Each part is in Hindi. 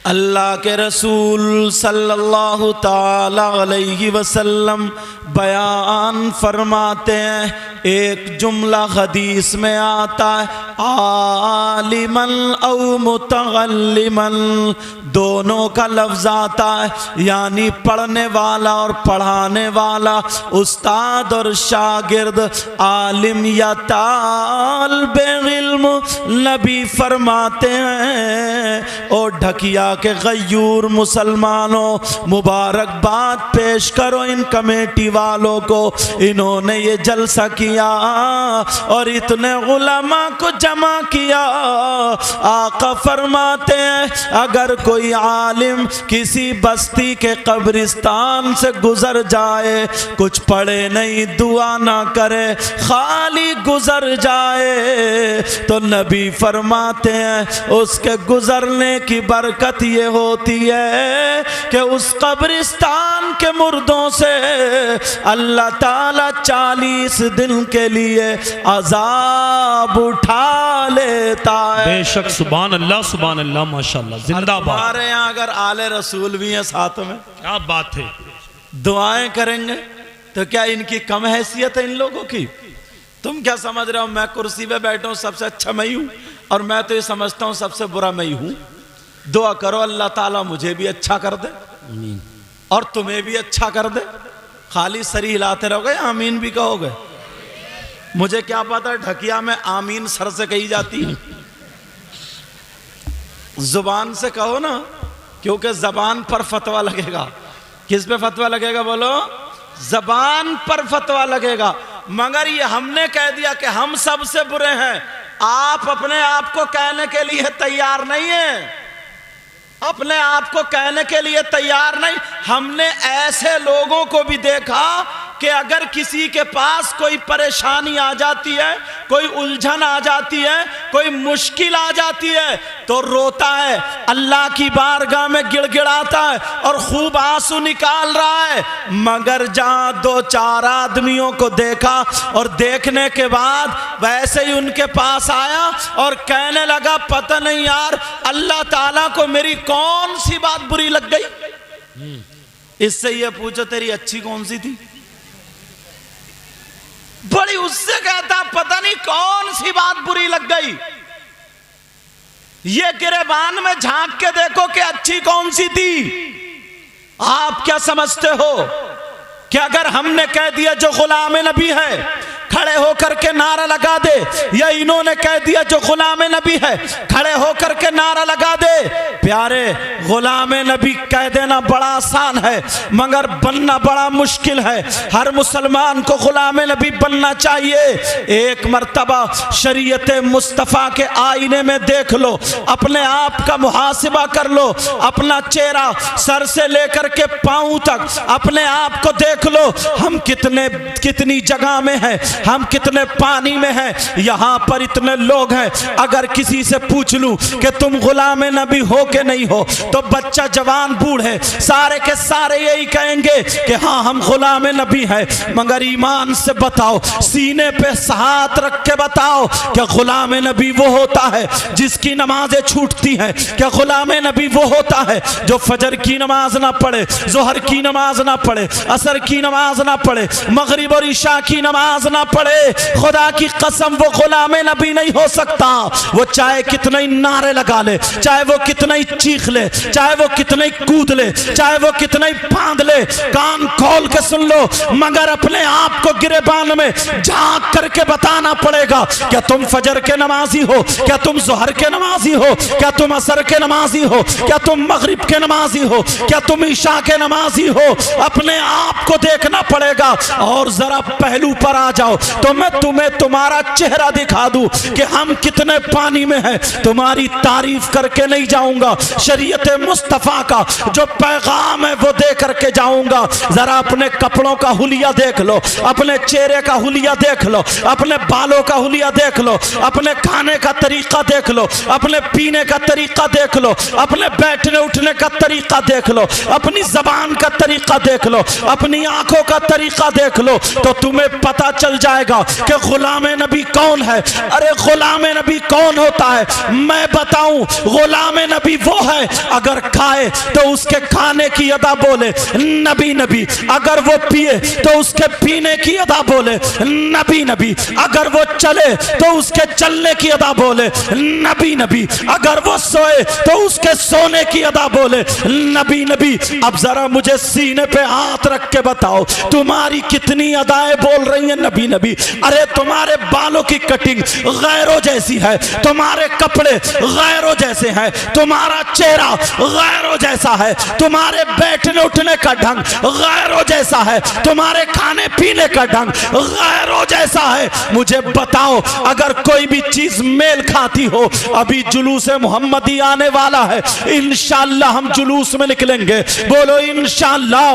अल्लाह के रसूल सल्लल्लाहु ताला अलैहि वसल्लम बयान फरमाते हैं, एक जुमला हदीस में आता है, आलिमन औ मुतअल्लिमन, दोनों का लफ्ज़ आता है, यानी पढ़ने वाला और पढ़ाने वाला, उस्ताद और शागिर्द, आलिम या तालिबे इल्म। नबी फरमाते हैं, ओ ढकिया के गयूर मुसलमानों, मुबारकबाद पेश करो इन कमेटी वालों को, इन्होंने ये जलसा किया और इतने उलमा को जमा किया। आका फरमाते हैं, अगर कोई आलिम किसी बस्ती के कब्रिस्तान से गुजर जाए, कुछ पढ़े नहीं, दुआ ना करे, खाली गुजर जाए, तो नबी फरमाते हैं उसके गुजरने की बरकत ये होती है कि उस कब्रिस्तान के मुर्दों से अल्लाह ताला 40 दिन के लिए अजाब उठा लेता है। बेशक, सुभान अल्लाह, माशाअल्लाह, जिंदाबाद। हमारे यहाँ अगर आले रसूल भी हैं साथ में, क्या बात है, दुआएं करेंगे तो क्या इनकी कम हैसियत है इन लोगों की? तुम क्या समझ रहे हो मैं कुर्सी पे बैठा हूँ सबसे अच्छा मैं ही हूँ, और मैं तो ये समझता हूँ सबसे बुरा मैं ही हूँ? दुआ करो अल्लाह ताला मुझे भी अच्छा कर दे और तुम्हें भी अच्छा कर दे। खाली सरी हिलाते रहोगे, आमीन भी कहोगे? मुझे क्या पता ढकिया में आमीन सर से कही जाती है, जुबान से कहो ना, क्योंकि जबान पर फतवा लगेगा। किस पे फतवा लगेगा बोलो? जबान पर फतवा लगेगा। मगर ये हमने कह दिया कि हम सबसे बुरे हैं, आप अपने आप को कहने के लिए तैयार नहीं है, अपने आप को कहने के लिए तैयार नहीं। हमने ऐसे लोगों को भी देखा कि अगर किसी के पास कोई परेशानी आ जाती है, कोई उलझन आ जाती है, कोई मुश्किल आ जाती है, तो रोता है, अल्लाह की बारगाह में गिड़गिड़ाता है और खूब आंसू निकाल रहा है। मगर जहां 2-4 आदमियों को देखा और देखने के बाद वैसे ही उनके पास आया और कहने लगा, पता नहीं यार अल्लाह ताला को मेरी कौन सी बात बुरी लग गई। इससे ये पूछो तेरी अच्छी कौन सी थी? बड़ी उससे कहता पता नहीं कौन सी बात बुरी लग गई। ये गिरेबान में झांक के देखो कि अच्छी कौन सी थी। आप क्या समझते हो कि अगर हमने कह दिया जो गुलाम नबी है खड़े होकर के नारा लगा दे, या इन्होंने कह दिया जो गुलाम नबी है खड़े होकर के नारा लगा दे? प्यारे, गुलाम नबी कह देना बड़ा आसान है मगर बनना बड़ा मुश्किल है। हर मुसलमान को गुलाम नबी बनना चाहिए। एक मर्तबा शरीयत मुस्तफ़ा के आईने में देख लो, अपने आप का मुहासिबा कर लो, अपना चेहरा सर से लेकर के पांव तक अपने आप को देख लो। हम कितनी जगह में हैं, हम कितने पानी में हैं, यहाँ पर इतने लोग हैं। अगर किसी से पूछ लूं कि तुम गुलाम नबी हो के नहीं हो, तो बच्चा जवान बूढ़े सारे के सारे यही कहेंगे कि हाँ हम गुलाम नबी हैं। मगर ईमान से बताओ, सीने पे हाथ रख के बताओ, क्या गुलाम नबी वो होता है जिसकी नमाजें छूटती हैं? क्या गुलाम नबी वो होता है जो फजर की नमाज ना पढ़े, जोहर की नमाज ना पढ़े, असर की नमाज ना पढ़े, मगरिब और ईशा की नमाज ना पढ़े? खुदा की कसम वो गुलाम नबी नहीं हो सकता। वो चाहे कितने ही नारे लगा ले, चाहे वो कितना ही चीख ले, चाहे वो कितना ही कूद ले, चाहे वो कितना ही फांद ले, कान खोल के सुन लो, मगर अपने आप को गिरेबान में झांक करके बताना पड़ेगा। क्या तुम फजर के नमाजी हो? क्या तुम जोहर के नमाजी हो? क्या तुम असर के नमाजी हो? क्या तुम मगरिब के नमाजी हो? क्या तुम ईशा के नमाजी हो? अपने आप को देखना पड़ेगा। और जरा पहलू पर आ जाओ तो मैं तुम्हें तुम्हारा चेहरा दिखा दूं कि हम कितने पानी में हैं। तुम्हारी तारीफ करके नहीं जाऊंगा, शरीयत मुस्तफा का जो पैगाम है वो दे करके जाऊंगा। जरा अपने कपड़ों का हुलिया देख लो, अपने चेहरे का हुलिया देख लो, अपने बालों का हुलिया देख लो, अपने खाने का तरीका देख लो, अपने पीने का तरीका देख लो, अपने बैठने उठने का तरीका देख लो, अपनी जबान का तरीका देख लो, अपनी आंखों का तरीका देख लो, तो तुम्हें पता चल जाएगा कि गुलाम नबी कौन है। अरे गुलाम नबी कौन होता है मैं बताऊं। गुलाम नबी वो है अगर खाए तो उसके खाने की अदा बोले नबी नबी, अगर वो पिए तो उसके पीने की अदा बोले नबी नबी, अगर वो चले तो उसके चलने की अदा बोले नबी नबी, अगर वो सोए तो उसके सोने की अदा बोले नबी नबी। अब जरा मुझे सीने पे हाथ रख के बताओ तुम्हारी कितनी अदाएं बोल रही हैं नबी नबी। अरे तुम्हारे बालों की कटिंग गैरों जैसी है, तुम्हारे कपड़े गैरों जैसे हैं, तुम्हारा चेहरा गैरों जैसा है, तुम्हारे बैठने उठने का ढंग गैरों जैसा है, तुम्हारे खाने पीने का ढंग गैरों जैसा है। मुझे बताओ अगर कोई भी चीज मेल खाती हो, अभी जुलूस मोहम्मदी आने वाला है, इंशाअल्लाह हम जुलूस में निकलेंगे, बोलो इंशाअल्लाह।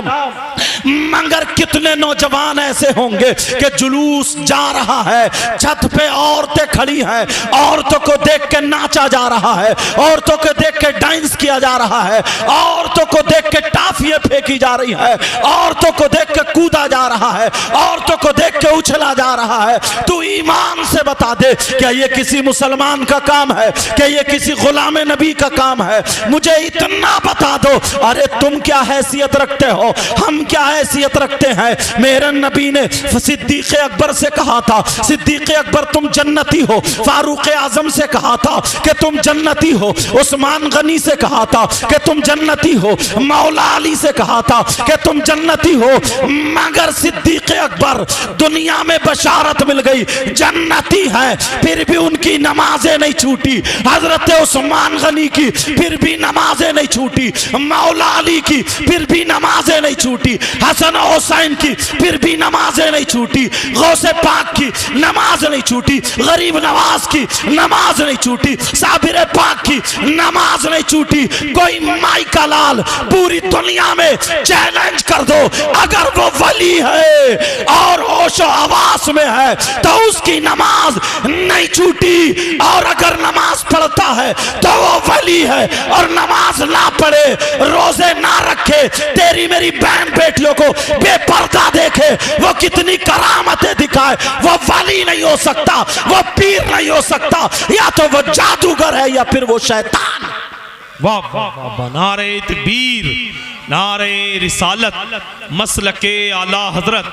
मगर कितने नौजवान ऐसे होंगे कि जुलूस जा रहा है, छत पे औरतें खड़ी हैं, औरतों को देख के नाचा जा रहा है, औरतों को देख के डांस किया जा रहा है, औरतों को देख के टाफियां फेंकी जा रही है, औरतों को देख के कूदा जा रहा है, औरतों को देख के उछला जा रहा है। तू ईमान से बता दे क्या ये किसी मुसलमान का काम है, क्या ये किसी गुलाम नबी का काम है? मुझे इतना बता दो। अरे तुम क्या हैसियत रखते हो, हम क्या हैसियत रखते हैं? मेरे नबी ने सिद्दीक अकबर से कहा था सिद्दीक अकबर तुम जन्नती हो, फारूक आजम से कहा था कि तुम जन्नती हो, उस्मान गनी से कहा था कि तुम जन्नती हो, मौला अली से कहा था कि तुम जन्नती हो। मगर सिद्दीक अकबर दुनिया में बशारत मिल गई जन्नती है, फिर भी उनकी नमाजें नहीं छूटी। हजरत उस्मान गनी की फिर भी नमाजें नहीं छूटी, मौला अली की फिर भी नमाजें नहीं छूटी, हसन हुसैन की फिर भी नमाजें नहीं छूटी, गौसे पाक की नमाज नहीं छूटी, गरीब नवाज की नमाज नहीं छूटी, साबिर पाक की नमाज नहीं छूटी। कोई माई का लाल पूरी दुनिया में चैलेंज कर दो, अगर वो वली है और होशो हवास में है तो उसकी नमाज नहीं छूटी, और अगर नमाज पढ़ता है तो वो वली है, और नमाज ना पढ़े, रोजे ना रखे, तेरी मेरी बहन बेटियों को बेपर्दा देखे, वो कितनी करामतें दिखाए, वो वली नहीं हो सकता, वो पीर नहीं हो सकता, या तो वो जादूगर है या फिर वो शैतान। वाह वाह वाह, नारे तकबीर, नारे रिसालत, मसलके आला हजरत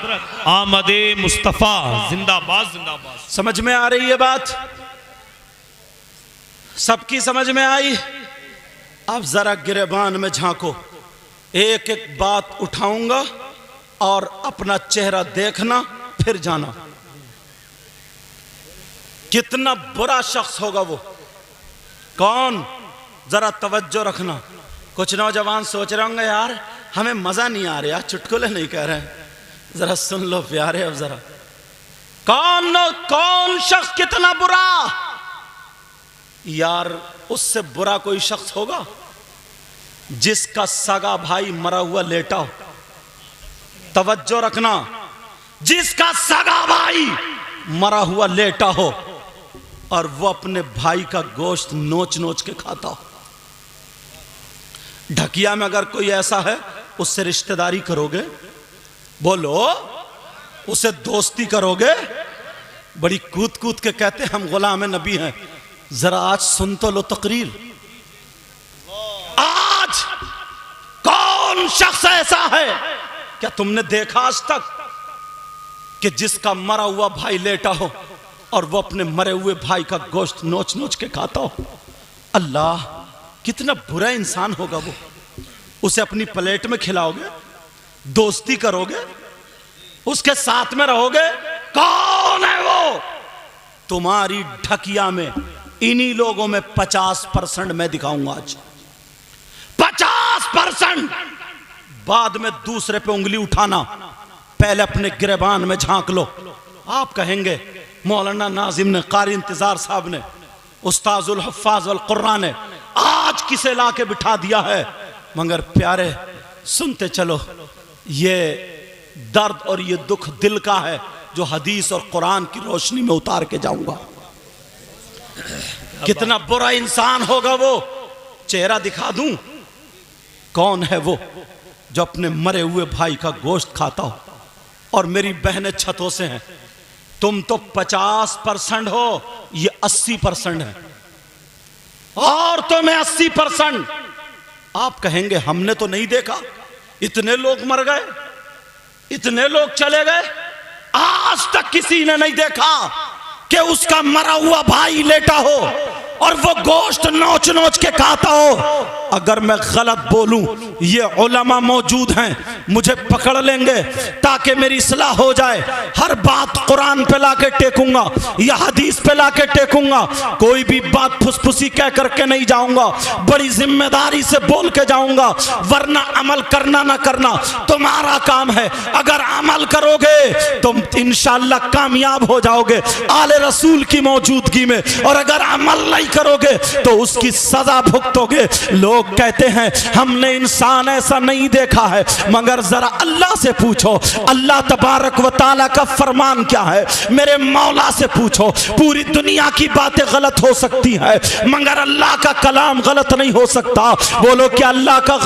आमदे मुस्तफा, जिंदाबाद जिंदाबाद। समझ में आ रही है बात? सबकी समझ में आई? अब जरा गिरेबान में झांको, एक एक बात उठाऊंगा और अपना चेहरा देखना फिर जाना। कितना बुरा शख्स होगा वो, कौन? जरा तवज्जो रखना। कुछ नौजवान सोच रहे होंगे यार हमें मजा नहीं आ रहा, चुटकुले नहीं कह रहे, जरा सुन लो प्यारे। अब जरा कौन शख्स कितना बुरा? यार उससे बुरा कोई शख्स होगा जिसका सगा भाई मरा हुआ लेटा हो। तवज्जो रखना, जिसका सगा भाई मरा हुआ लेटा हो और वो अपने भाई का गोश्त नोच नोच के खाता हो। ढकिया में अगर कोई ऐसा है उससे रिश्तेदारी करोगे? बोलो, उससे दोस्ती करोगे? बड़ी कूद कूद के कहते हैं हम गुलाम नबी हैं। जरा आज सुन तो लो तकरीर। आज कौन शख्स ऐसा है, क्या तुमने देखा आज तक कि जिसका मरा हुआ भाई लेटा हो और वो अपने मरे हुए भाई का गोश्त नोच नोच के खाता हो? अल्लाह, कितना बुरा इंसान होगा वो। उसे अपनी प्लेट में खिलाओगे, दोस्ती करोगे, उसके साथ में रहोगे? कौन है वो? तुम्हारी ढकिया में इन्हीं लोगों में 50% मैं दिखाऊंगा आज। 50%। बाद में दूसरे पे उंगली उठाना, पहले अपने गिरेबान में झांक लो। आप कहेंगे मौलाना नाजिम ने, कारी इंतजार साहब ने, उस्ताजुल हफ्फाज अल कुरान ने आज किसे ला के बिठा दिया है। मगर प्यारे सुनते चलो, ये दर्द और ये दुख दिल का है जो हदीस और कुरान की रोशनी में उतार के जाऊंगा। कितना बुरा इंसान होगा वो। चेहरा दिखा दूं? कौन है वो जो अपने मरे हुए भाई का गोश्त खाता हो? और मेरी बहनें छतों से हैं, तुम तो 50% हो, ये 80% है, और तो मैं 80%। आप कहेंगे हमने तो नहीं देखा, इतने लोग मर गए, इतने लोग चले गए, आज तक किसी ने नहीं देखा कि उसका मरा हुआ भाई लेटा हो और वो गोश्त नोच नोच के खाता हो। अगर मैं गलत बोलूं, ये उलमा मौजूद हैं, मुझे पकड़ लेंगे ताकि मेरी इस्लाह हो जाए। हर बात कुरान पे लाके टेकूंगा या हदीस पे लाके टेकूंगा, कोई भी बात फुसफुसी कह करके नहीं जाऊंगा, बड़ी जिम्मेदारी से बोल के जाऊंगा, वरना अमल करना ना करना तुम्हारा काम है। अगर अमल करोगे तुम इंशाअल्लाह कामयाब हो जाओगे आले रसूल की मौजूदगी में, और अगर अमल नहीं करोगे तो उसकी सजा भुगतोगे। लोग कहते हैं हमने इंसान ऐसा नहीं देखा है, मगर जरा अल्लाह से पूछो, अल्लाह तबारक व तआला का फरमान क्या है, मेरे मौला से पूछो। पूरी दुनिया की बातें गलत हो सकती है, मगर अल्लाह का कलाम गलत नहीं हो सकता। बोलो क्या अल्लाह का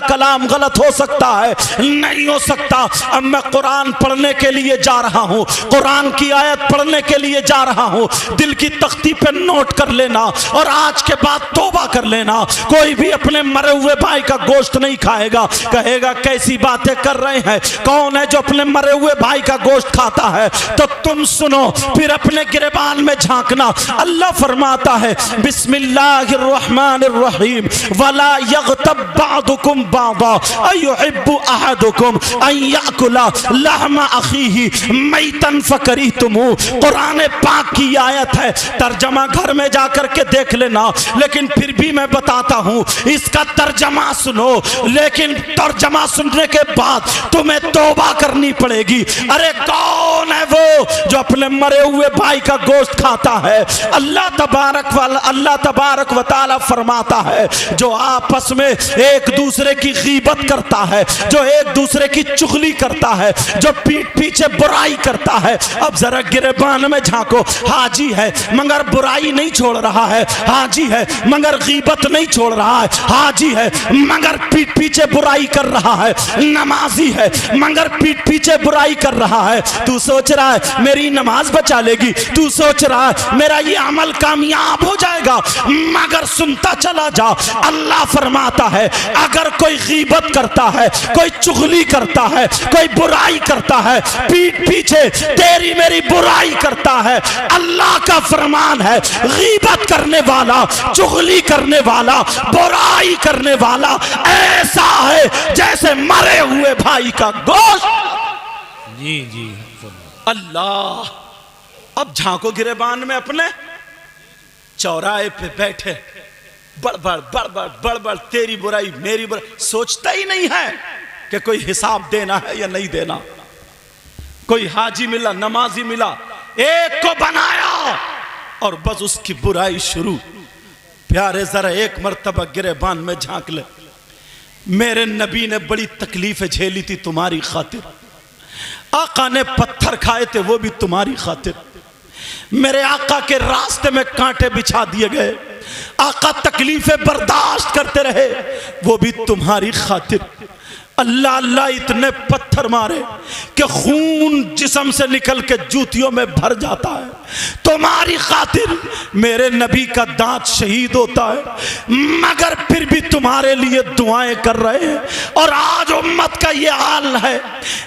कलाम गलत हो सकता है? नहीं हो सकता। अब मैं कुरान पढ़ने के लिए जा रहा हूँ, कुरान की आयत पढ़ने के लिए जा रहा हूँ, दिल की तख्ती पे नोट कर लेना और आज के बाद तौबा कर लेना। कोई भी अपने मरे हुए भाई का गोश्त नहीं खाएगा। कहेगा कैसी बातें कर रहे हैं, कौन है जो अपने मरे हुए भाई का गोश्त खाता है? तो तुम सुनो, फिर अपने गिरबान में झांकना। अल्लाह फरमाता है बिस्मिल्लाहिर्रहमानिर्रहीम, वला यग़तब बादुकुम बादा अयुहिब्बु अहदुकुम अन याकुला लहमा अखीही मैतन फकरीतुमू। कुरान पाक की आयत है, तर्जमा घर में जाकर के देख लेना, लेकिन फिर भी मैं बताता हूं, इसका तर्जमा सुनो, लेकिन तर्जमा सुनने के बाद तुम्हें तौबा करनी पड़ेगी। अरे कौन है वो जो अपने मरे हुए भाई का गोश्त खाता है? अल्लाह तबारक व तआला फरमाता है जो आपस में एक दूसरे की गीबत करता है, जो एक दूसरे की चुगली करता है, जो पीठ पीछे बुराई करता है। अब जरा गिरबान में झांको, हाजी है मगर बुराई नहीं छोड़ रहा है, हाजी है मगर गीबत नहीं छोड़ रहा है, हाजी है मगर पीठ पीछे बुराई कर रहा है, नमाजी है मगर पीठ पीछे बुराई कर रहा है। तू सोच रहा है मेरी नमाज बचा लेगी, तू सोच रहा है मेरा ये अमल कामयाब हो जाएगा, मगर सुनता चला जा। अल्लाह फरमाता है अगर कोई गीबत करता है, कोई चुगली करता है, कोई बुराई करता है, पीठ पीछे तेरी मेरी बुराई करता है, अल्लाह का फरमान है गीबत करने वाला, चुगली करने वाला, बुराई करने वाला ऐसा है जैसे मरे हुए भाई का गोश्त। जी जी अल्लाह। अब झांको गिरेबान में अपने, चौराहे पे बैठे बड़बड़ बड़बड़ बड़बड़, तेरी बुराई मेरी बुराई, सोचता ही नहीं है कि कोई हिसाब देना है या नहीं देना। कोई हाजी मिला, नमाजी मिला, एक को बनाया और बस उसकी बुराई शुरू। प्यारे जरा एक मर्तबा गिरेबान में झांक ले, मेरे नबी ने बड़ी तकलीफें झेली थी तुम्हारी खातिर, आका ने पत्थर खाए थे वो भी तुम्हारी खातिर, मेरे आका के रास्ते में कांटे बिछा दिए गए, आका तकलीफें बर्दाश्त करते रहे वो भी तुम्हारी खातिर। अल्लाह अल्लाह इतने पत्थर मारे कि खून जिस्म से निकल के जूतियों में भर जाता है, तुम्हारी खातिर मेरे नबी का दांत शहीद होता है, मगर फिर भी तुम्हारे लिए दुआएं कर रहे हैं। और आज उम्मत का ये हाल है,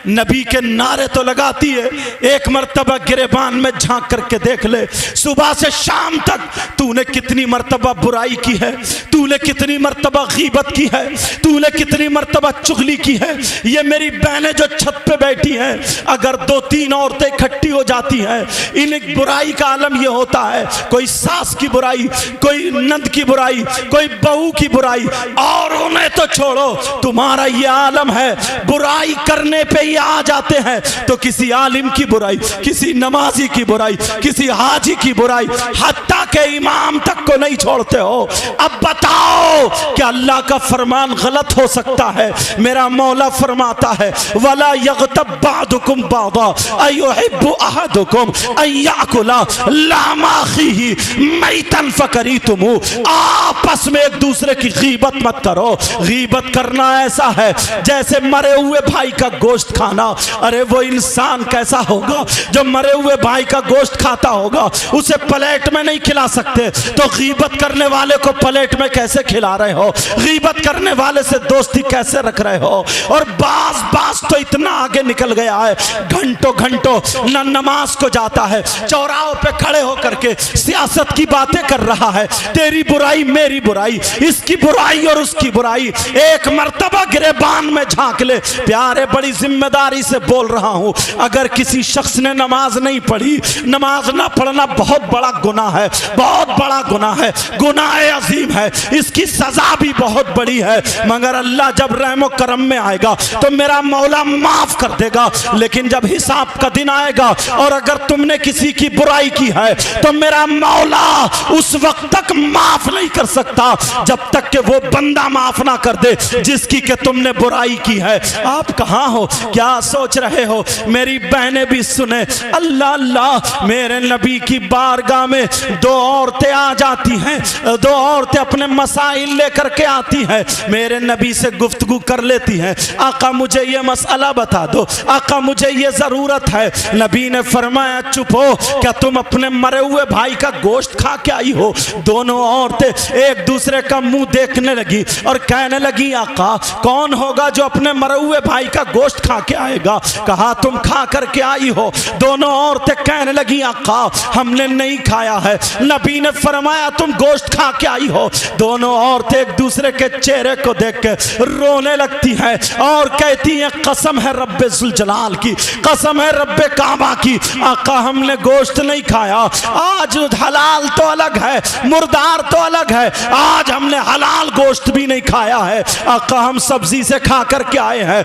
नबी के नारे तो लगाती है, एक मर्तबा गिरेबान में झांक करके देख ले, सुबह से शाम तक तूने कितनी मर्तबा बुराई की है, तूने कितनी मर्तबा गीबत की है, तूने कितनी मर्तबा चुगली की है। ये मेरी बहनें जो छत पे बैठी हैं, अगर 2-3 औरतें इकट्ठी हो जाती हैं, इन बुराई का आलम ये होता है, कोई सास की बुराई, कोई नंद की बुराई, कोई बहू की बुराई, और उन्हें तो छोड़ो, तुम्हारा ये आलम है बुराई करने पे ही आ जाते हैं तो किसी आलिम की बुराई, किसी नमाजी की बुराई, किसी हाजी की बुराई, हत्ता के इमाम तक को नहीं छोड़ते हो। अब बताओ क्या अल्लाह का फरमान गलत हो सकता है? मेरा मौला फरमाता है वला यग़तब बादुकुम बादा अयुहिब्बु अहदुकुम अन याकुला लहमा अखीही मैतन फकरीतुमू। आप आपस में एक दूसरे की गीबत मत करो। गीबत करना ऐसा है जैसे मरे हुए भाई का गोश्त खाना। अरे वो इंसान कैसा होगा जो मरे हुए भाई का गोश्त खाता होगा, उसे प्लेट में नहीं खिला सकते, तो गीबत करने वाले को प्लेट में कैसे खिला रहे हो? गीबत करने वाले से दोस्ती कैसे रख रहे हो? और बास तो इतना आगे निकल गया है, घंटों घंटों न नमाज को जाता है, चौराहों पे खड़े होकर के सियासत की बातें कर रहा है, तेरी बुराई मेरी बुराई, इसकी बुराई और उसकी बुराई। एक मर्तबा गिरेबान में झांक ले। प्यारे, बड़ी जिम्मेदारी से बोल रहा हूं, अगर किसी शख्स ने नमाज नहीं पढ़ी, नमाज ना पढ़ना बहुत बड़ा गुनाह है, बहुत बड़ा गुनाह है, गुनाह अजीम है, इसकी सजा भी बहुत बड़ी है। मगर अल्लाह जब रहमो करम में आएगा तो मेरा मौला माफ कर देगा। लेकिन जब हिसाब का दिन आएगा और अगर तुमने किसी की बुराई की है तो मेरा मौला उस वक्त तक माफ नहीं कर सकता जब तक कि वो बंदा माफ ना कर दे जिसकी के तुमने बुराई की है। आप कहां हो? क्या सोच रहे हो? मेरी बहनें भी सुने। अल्लाह अल्लाह, मेरे नबी की बारगाह में दो औरतें आ जाती हैं, दो औरतें अपने मसाइल लेकर के आती हैं, मेरे नबी से गुफ्तगू कर लेती हैं। आका मुझे ये मसला बता दो, आका मुझे ये जरूरत है। नबी ने फरमाया चुप हो, क्या तुम अपने मरे हुए भाई का गोश्त खा के आई हो? दोनों औरतें एक दूसरे का मुंह देखने लगी और कहने लगी आका कौन होगा जो अपने मरे हुए भाई का गोश्त खा के आएगा? कहा तुम खा करके आई हो। दोनों औरतें कहने लगी आका हमने नहीं खाया है। नबी ने फरमाया तुम गोश्त खा के आई हो। दोनों औरतें एक दूसरे के चेहरे को देख के रोने लगती हैं और कहती हैं कसम है रब्बे जुल जलाल की, कसम है रब्बे काबा की, आका हमने गोश्त नहीं खाया। आज हलाल तो अलग है, मुर्दार तो अलग है, आज हमने हलाल गोश्त भी नहीं खाया है, आका हम सब्जी से खा करके आए हैं।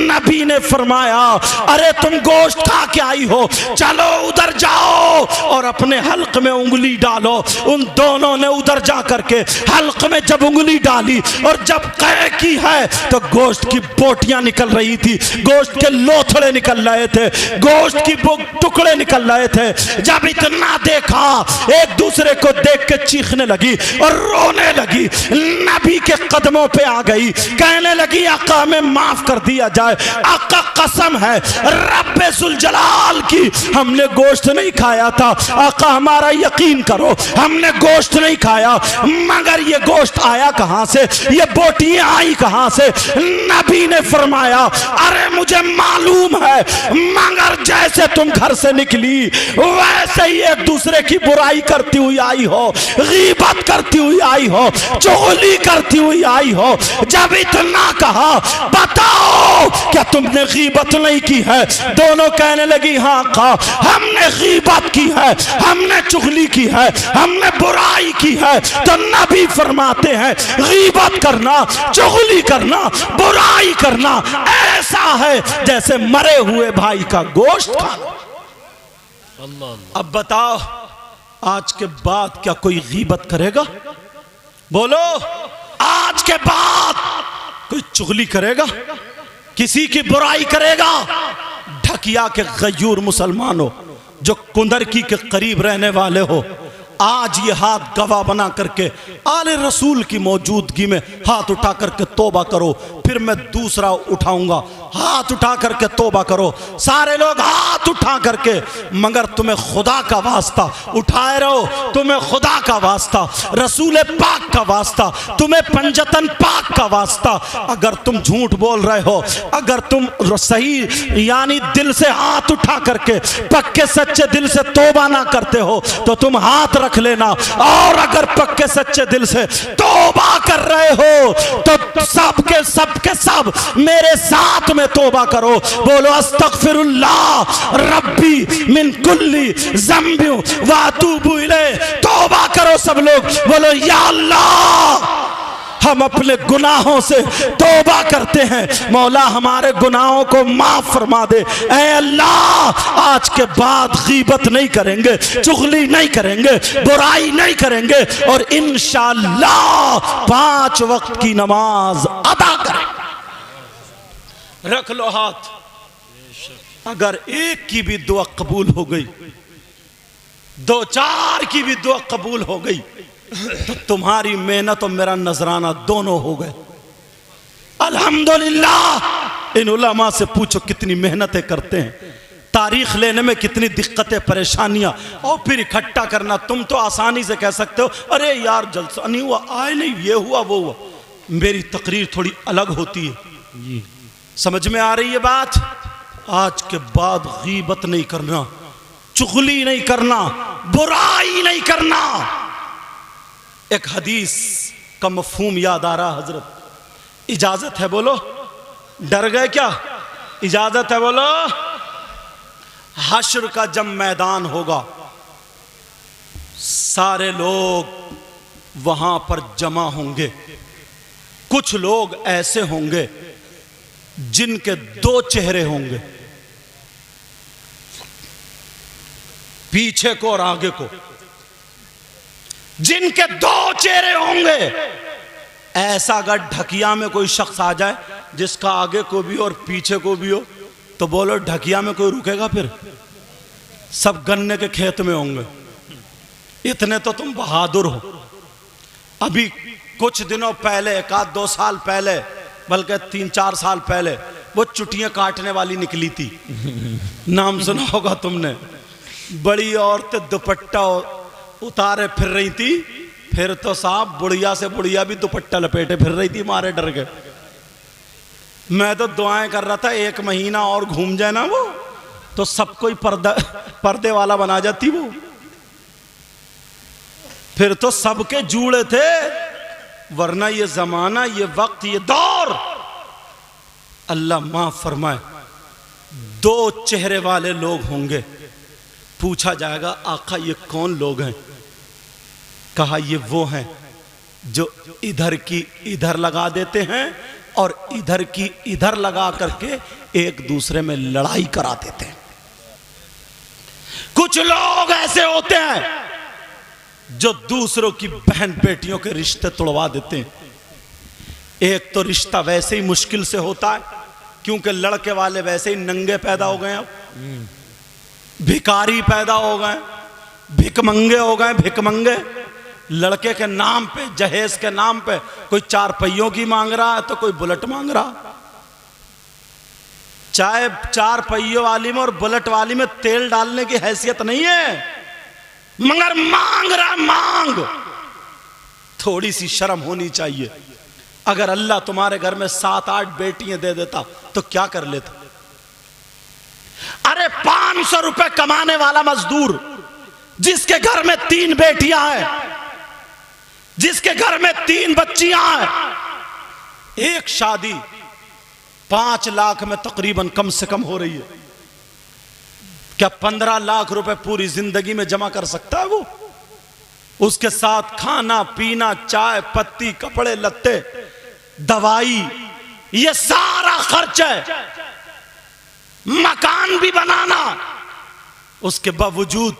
नबी ने फरमाया अरे तुम गोश्त खा के आई हो, चलो उधर जाओ और अपने हल्क में उंगली डालो। उन दोनों ने उधर जा करके हल्क में जब उंगली डाली और जब कै की है तो गोश्त की बोटियां निकल रही थी, गोश्त के लोथड़े निकल रहे थे, गोश्त की टुकड़े निकल रहे थे। जब इतना देखा एक दूसरे को देख के चीखने लगी और रोने लगी, नबी के कदमों पे आ गई, कहने लगी आका हमें माफ कर दिया जाए, आका कसम है रब्बे जुल जलाल की हमने गोश्त नहीं खाया था, आका हमारा यकीन करो हमने गोश्त नहीं खाया। मगर ये गोश्त आया कहां से, ये बोटियां आई कहां से? नबी ने फरमाया अरे मुझे मालूम है, मगर जैसे तुम घर से निकली वैसे ही एक दूसरे की बुराई करती हुई आई हो, गीबत करती हुई आई हो, चुगली करती हुई आई हो। जब इतना कहा बताओ क्या तुमने गीबत नहीं की है? दोनों कहने लगी हाँ का हमने गीबत की है, हमने चुगली की है, हमने बुराई की है। तो नबी फरमाते हैं गीबत करना, चुगली करना, बुराई करना ऐसा है जैसे मरे हुए भाई का गोश्त खाना। अब बताओ आज के बाद क्या कोई गीबत करेगा? बोलो आज के बाद कोई चुगली करेगा, किसी की बुराई करेगा? ढकिया के गयूर मुसलमानों जो कुंदरकी के करीब रहने वाले हो, आज ये हाथ गवाह बना करके आले रसूल की मौजूदगी में हाथ उठा करके तौबा करो, फिर मैं दूसरा उठाऊंगा। हाथ उठा करके तौबा करो, सारे लोग हाथ उठा करके। मगर तुम्हें खुदा का वास्ता उठाए रहो, तुम्हें खुदा का वास्ता, रसूल पाक का वास्ता, तुम्हें पंजतन पाक का वास्ता। अगर तुम झूठ बोल रहे हो, अगर तुम सही यानी दिल से हाथ उठा करके पक्के सच्चे दिल से तौबा ना करते हो तो तुम हाथ रख लेना, और अगर पक्के सच्चे दिल से तौबा कर रहे हो तो सबके सब मेरे साथ में तौबा करो। बोलो अस्तगफिरुल्लाह रब्बी मिन कुल्ली ज़ंबि व अतूबु इलैह। तौबा करो सब लोग, बोलो या अल्लाह हम अपने गुनाहों से तौबा करते हैं, मौला हमारे गुनाहों को माफ फरमा दे। ऐ अल्लाह आज के बाद गीबत नहीं करेंगे, चुगली नहीं करेंगे, बुराई नहीं करेंगे और इंशाअल्लाह 5 वक्त की नमाज अदा करेंगे। रख लो हाथ। अगर एक की भी दुआ कबूल हो गई, 2-4 की भी दुआ कबूल हो गई, तो तुम्हारी मेहनत और मेरा नजराना दोनों हो गए। अल्हम्दुलिल्लाह। इन उलमा से पूछो कितनी मेहनतें करते हैं, तारीख लेने में कितनी दिक्कतें परेशानियां, और फिर इकट्ठा करना। तुम तो आसानी से कह सकते हो अरे यार जलसा नहीं हुआ, आए नहीं, ये हुआ वो हुआ। मेरी तकरीर थोड़ी अलग होती है जी। समझ में आ रही है बात? आज के बाद गीबत नहीं करना, चुगली नहीं करना, बुराई नहीं करना। एक हदीस का मफहूम याद आ रहा हजरत, इजाजत है बोलो? डर गए क्या? इजाजत है बोलो? हश्र का जब मैदान होगा, सारे लोग वहां पर जमा होंगे। कुछ लोग ऐसे होंगे जिनके दो चेहरे होंगे, पीछे को और आगे को, जिनके दो चेहरे होंगे। ऐसा अगर ढकिया में कोई शख्स आ जाए जिसका आगे को भी और पीछे को भी हो, तो बोलो ढकिया में कोई रुकेगा? फिर सब गन्ने के खेत में होंगे। इतने तो तुम बहादुर हो। अभी कुछ दिनों पहले, एक आध 2 साल पहले, बल्कि 3-4 साल पहले, वो चुटियां काटने वाली निकली थी। नाम सुना होगा तुमने। बड़ी औरतें दुपट्टा उतारे फिर रही थी। फिर तो साहब बुढ़िया से बुढ़िया भी दुपट्टा लपेटे फिर रही थी, मारे डर के। मैं तो दुआएं कर रहा था 1 महीना और घूम जाए ना वो, तो सबको ही पर्दे वाला बना जाती वो। फिर तो सबके जूड़े थे, वरना ये जमाना, ये वक्त, ये दौर, अल्लाह माफ फरमाए, 2 चेहरे वाले लोग होंगे। पूछा जाएगा आका ये कौन लोग हैं? कहा ये वो हैं जो इधर की इधर लगा देते हैं और इधर की इधर लगा करके एक दूसरे में लड़ाई करा देते हैं। कुछ लोग ऐसे होते हैं जो दूसरों की बहन बेटियों के रिश्ते तोड़वा देते हैं। एक तो रिश्ता वैसे ही मुश्किल से होता है क्योंकि लड़के वाले वैसे ही नंगे पैदा हो गए, अब भिखारी पैदा हो गए, भिकमंगे हो गए, भिकमंगे। लड़के के नाम पे, जहेज के नाम पे कोई 4 पहियों की मांग रहा है तो कोई बुलेट मांग रहा। चाहे 4 पहियों वाली में और बुलेट वाली में तेल डालने की हैसियत नहीं है, मगर मांग रहा, मांग। थोड़ी सी शर्म होनी चाहिए। अगर अल्लाह तुम्हारे घर में 7-8 बेटियां दे देता तो क्या कर लेता? अरे 500 रुपए कमाने वाला मजदूर जिसके घर में 3 बेटियां हैं, जिसके घर में 3 बच्चियां हैं, एक शादी 5 लाख में तकरीबन कम से कम हो रही है। क्या 15 लाख रुपए पूरी जिंदगी में जमा कर सकता है वो? उसके साथ खाना पीना, चाय पत्ती, कपड़े लत्ते, दवाई, ये सारा खर्च है। मकान भी बनाना, उसके बावजूद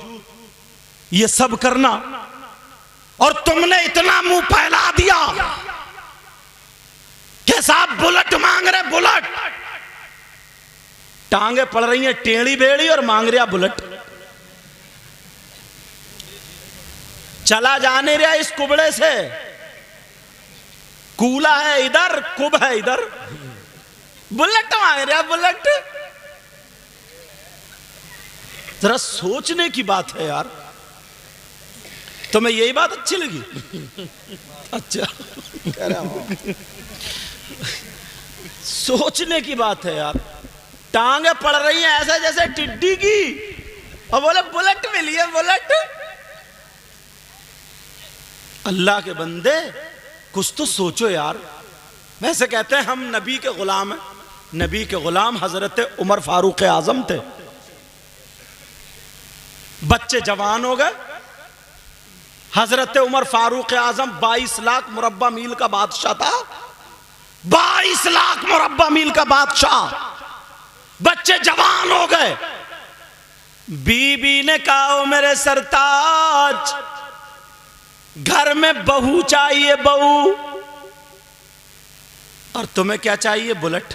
ये सब करना, और तुमने इतना मुंह फैला दिया कि साहब बुलेट मांग रहे, बुलेट। टांगे पड़ रही हैं टेढ़ी बेड़ी और मांग रहा बुलेट। चला जाने रहा इस कुबड़े से, कूला है इधर, कुब है इधर, बुलेट मांग रहा, बुलेट। जरा सोचने की बात है यार। तुम्हें यही बात अच्छी लगी? अच्छा, कह रहा हूं सोचने की बात है यार। टांगे पड़ रही हैं ऐसे जैसे टिड्डी की, और बोले बुलेट मिली है, बुलेट। अल्लाह के बंदे कुछ तो सोचो यार। वैसे कहते हैं हम नबी के गुलाम हैं। नबी के गुलाम हजरत उमर फारूक आजम थे। बच्चे जवान हो गए। हजरत उमर फारूक आजम 22 लाख मुरब्बा मील का बादशाह था। 22 लाख मुरब्बा मील का बादशाह। बच्चे जवान हो गए। बीबी ने कहा ओ मेरे सरताज, घर में बहू चाहिए, बहू। और तुम्हें क्या चाहिए? बुलेट।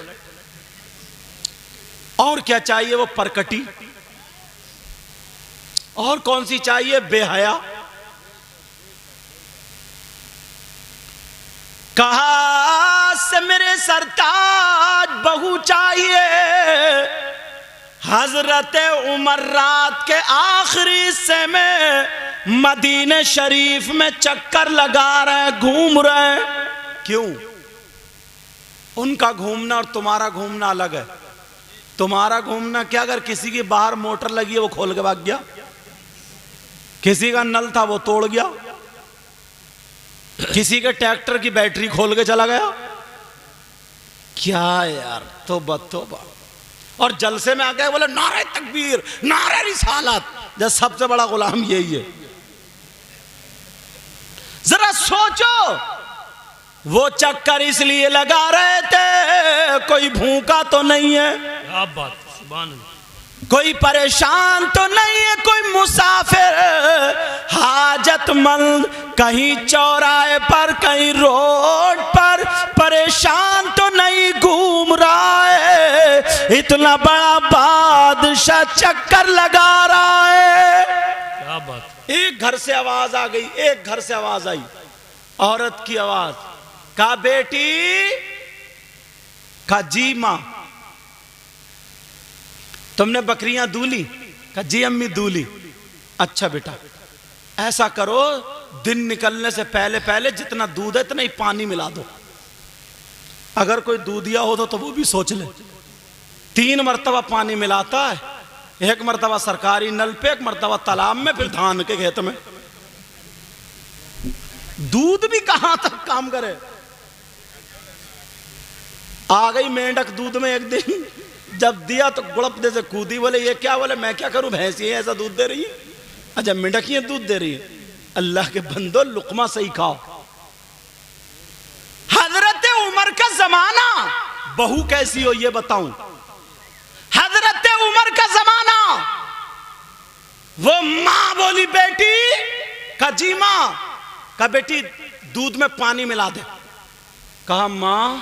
और क्या चाहिए? वो परकटी। और कौन सी चाहिए? बेहया। कहा से मेरे सरताज बहू चाहिए। हजरत उमर रात के आखिरी हिस्से में मदीने शरीफ में चक्कर लगा रहे, घूम रहे। क्यों? उनका घूमना और तुम्हारा घूमना अलग है। तुम्हारा घूमना क्या, अगर किसी की बाहर मोटर लगी है वो खोल के भाग गया, किसी का नल था वो तोड़ गया, किसी के ट्रैक्टर की बैटरी खोल के चला गया, क्या यार, तौबा तौबा। और जलसे में आ गए बोले नारे तकबीर, नारे रिसालत, जब सबसे बड़ा गुलाम यही है। जरा सोचो, वो चक्कर इसलिए लगा रहे थे कोई भूखा तो नहीं है, क्या बात, सुभान अल्लाह। कोई परेशान तो नहीं है, कोई मुसाफिर हाजतमंद कहीं चौराहे पर कहीं रोड पर परेशान तो नहीं घूम रहा है। इतना बड़ा बादशाह चक्कर लगा रहा है। क्या बात। एक घर से आवाज आ गई, एक घर से आवाज आई, औरत की आवाज। कहा बेटी, कहा जी मां। तुमने बकरियां दूली? कहा जी अम्मी दूली। अच्छा बेटा, ऐसा करो, दिन निकलने से पहले पहले जितना दूध है इतना ही पानी मिला दो। अगर कोई दूधिया हो तो वो भी सोच ले। 3 मरतबा पानी मिलाता है, 1 मरतबा सरकारी नल पे, 1 मरतबा तालाब में, फिर धान के खेत में। दूध भी कहां तक काम करे। आ गई मेंढक दूध में एक दिन, जब दिया तो गुड़प दे से कूदी। बोले ये क्या? बोले मैं क्या करूं, भैंसी है ऐसा दूध दे रही है। अच्छा, मेंढकी दूध दे रही है। अल्लाह के बंदो, लुकमा सही खाओ। हजरत उमर का जमाना, बहू कैसी हो ये बताऊं। हजरत उमर का जमाना, वो मां बोली बेटी, का जी मां, का बेटी दूध में पानी मिला दे। कहा मां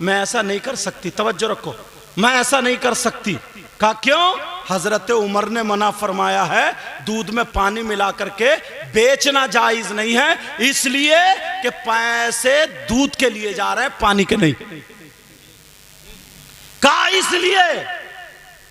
मैं ऐसा नहीं कर सकती, तवज्जो रखो, मैं ऐसा नहीं कर सकती। कहा क्यों? हजरत उमर ने मना फरमाया है, दूध में पानी मिला करके बेचना जायज नहीं है, इसलिए कि पैसे दूध के लिए जा रहे हैं, पानी के नहीं। कहा इसलिए।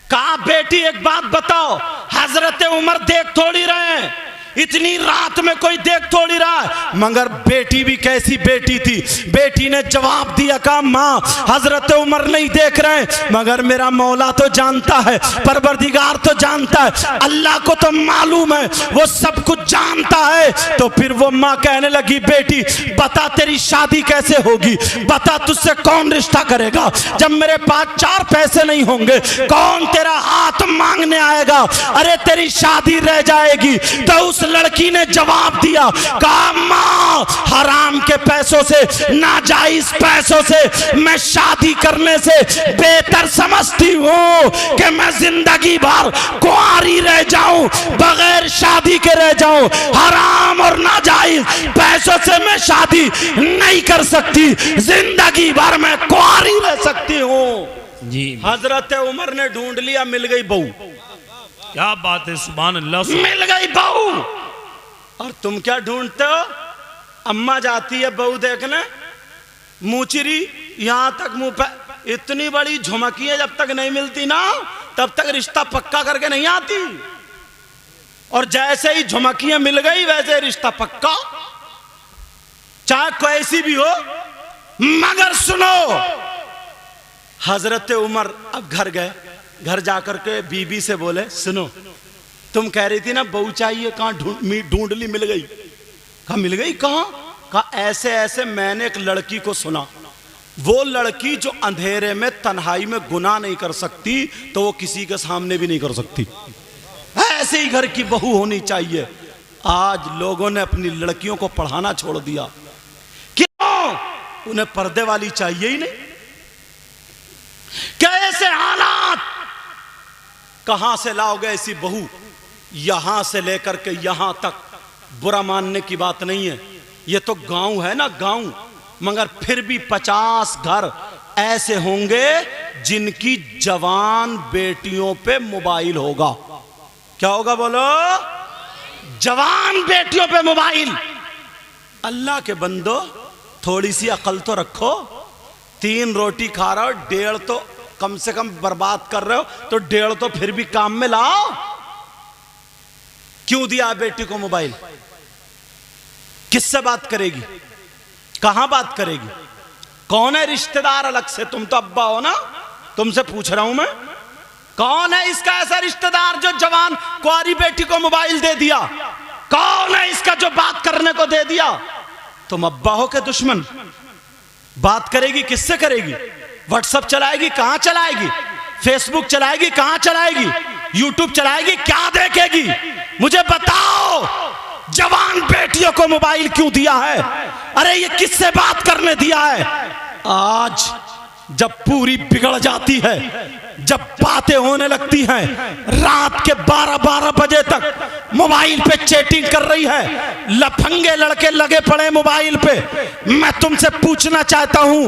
कहा बेटी एक बात बताओ, हजरत उमर देख थोड़ी रहे हैं, इतनी रात में कोई देख थोड़ी रहा है। मगर बेटी भी कैसी बेटी थी, बेटी ने जवाब दिया, कहा मां हजरत उमर नहीं देख रहे, मगर मेरा मौला तो जानता है, परवरदिगार तो जानता है, अल्लाह को तो मालूम है, वो सब कुछ जानता है। तो फिर वो मां कहने लगी बेटी बता तेरी शादी कैसे होगी, बता तुझसे कौन रिश्ता करेगा, जब मेरे पास 4 पैसे नहीं होंगे कौन तेरा हाथ मांगने आएगा, अरे तेरी शादी रह जाएगी। तो उस लड़की ने जवाब दिया, कहा मां हराम के पैसों से, नाजायज पैसों से मैं शादी करने से बेहतर समझती हूं कि मैं जिंदगी भर कुंवारी रह जाऊं, बगैर शादी के रह जाऊं। हराम और नाजायज पैसों से मैं शादी नहीं कर सकती, जिंदगी भर मैं कुंवारी रह सकती हूं। जी हजरत उमर ने ढूंढ लिया, मिल गई बहू। क्या बात है, सुभान अल्लाह। मिल गई बहू। और तुम क्या ढूंढते हो? अम्मा जाती है बहू देखने, मुचरी यहां तक मुंह पे, इतनी बड़ी झुमकी है, जब तक नहीं मिलती ना तब तक रिश्ता पक्का करके नहीं आती। और जैसे ही झुमकियां मिल गई वैसे रिश्ता पक्का, चाहे कैसी भी हो। मगर सुनो, हजरत उमर अब घर गए, घर जाकर के बीबी से बोले सुनो तुम कह रही थी ना बहू चाहिए, कहां ढूंढ ली, मिल गई। कहा मिल गई कहां? कहा ऐसे ऐसे मैंने एक लड़की को सुना, वो लड़की जो अंधेरे में तन्हाई में गुनाह नहीं कर सकती तो वो किसी के सामने भी नहीं कर सकती, ऐसे ही घर की बहू होनी चाहिए। आज लोगों ने अपनी लड़कियों को पढ़ाना छोड़ दिया, क्यों? उन्हें पर्दे वाली चाहिए ही नहीं। कैसे हालात, कहां से लाओगे ऐसी बहू? यहां से लेकर के यहां तक, बुरा मानने की बात नहीं है, ये तो गांव है ना, गांव। मगर फिर भी 50 घर ऐसे होंगे जिनकी जवान बेटियों पे मोबाइल होगा। क्या होगा बोलो? जवान बेटियों पे मोबाइल। अल्लाह के बंदो थोड़ी सी अकल तो रखो। 3 रोटी खा रहे हो, 1.5 तो कम से कम बर्बाद कर रहे हो, तो 1.5 तो फिर भी काम में लाओ। क्यों दिया बेटी को मोबाइल? किससे बात करेगी? कहां बात करेगी? कौन है रिश्तेदार अलग से? तुम तो अब्बा हो ना, तुमसे पूछ रहा हूं मैं। कौन है इसका ऐसा रिश्तेदार जो जवान कुंवारी बेटी को मोबाइल दे दिया? कौन है इसका जो बात करने को दे दिया? तुम अब्बा हो के दुश्मन। बात करेगी किससे करेगी? व्हाट्सएप चलाएगी, कहां चलाएगी? फेसबुक चलाएगी, कहां चलाएगी? यूट्यूब चलाएगी, क्या देखेगी? मुझे बताओ, जवान बेटियों को मोबाइल क्यों दिया है? अरे ये किससे बात करने दिया है? आज जब पूरी बिगड़ जाती है, जब बातें होने लगती हैं, रात के 12-12 बजे तक मोबाइल पे चैटिंग कर रही है, लफंगे लड़के लगे पड़े मोबाइल पे। मैं तुमसे पूछना चाहता हूं,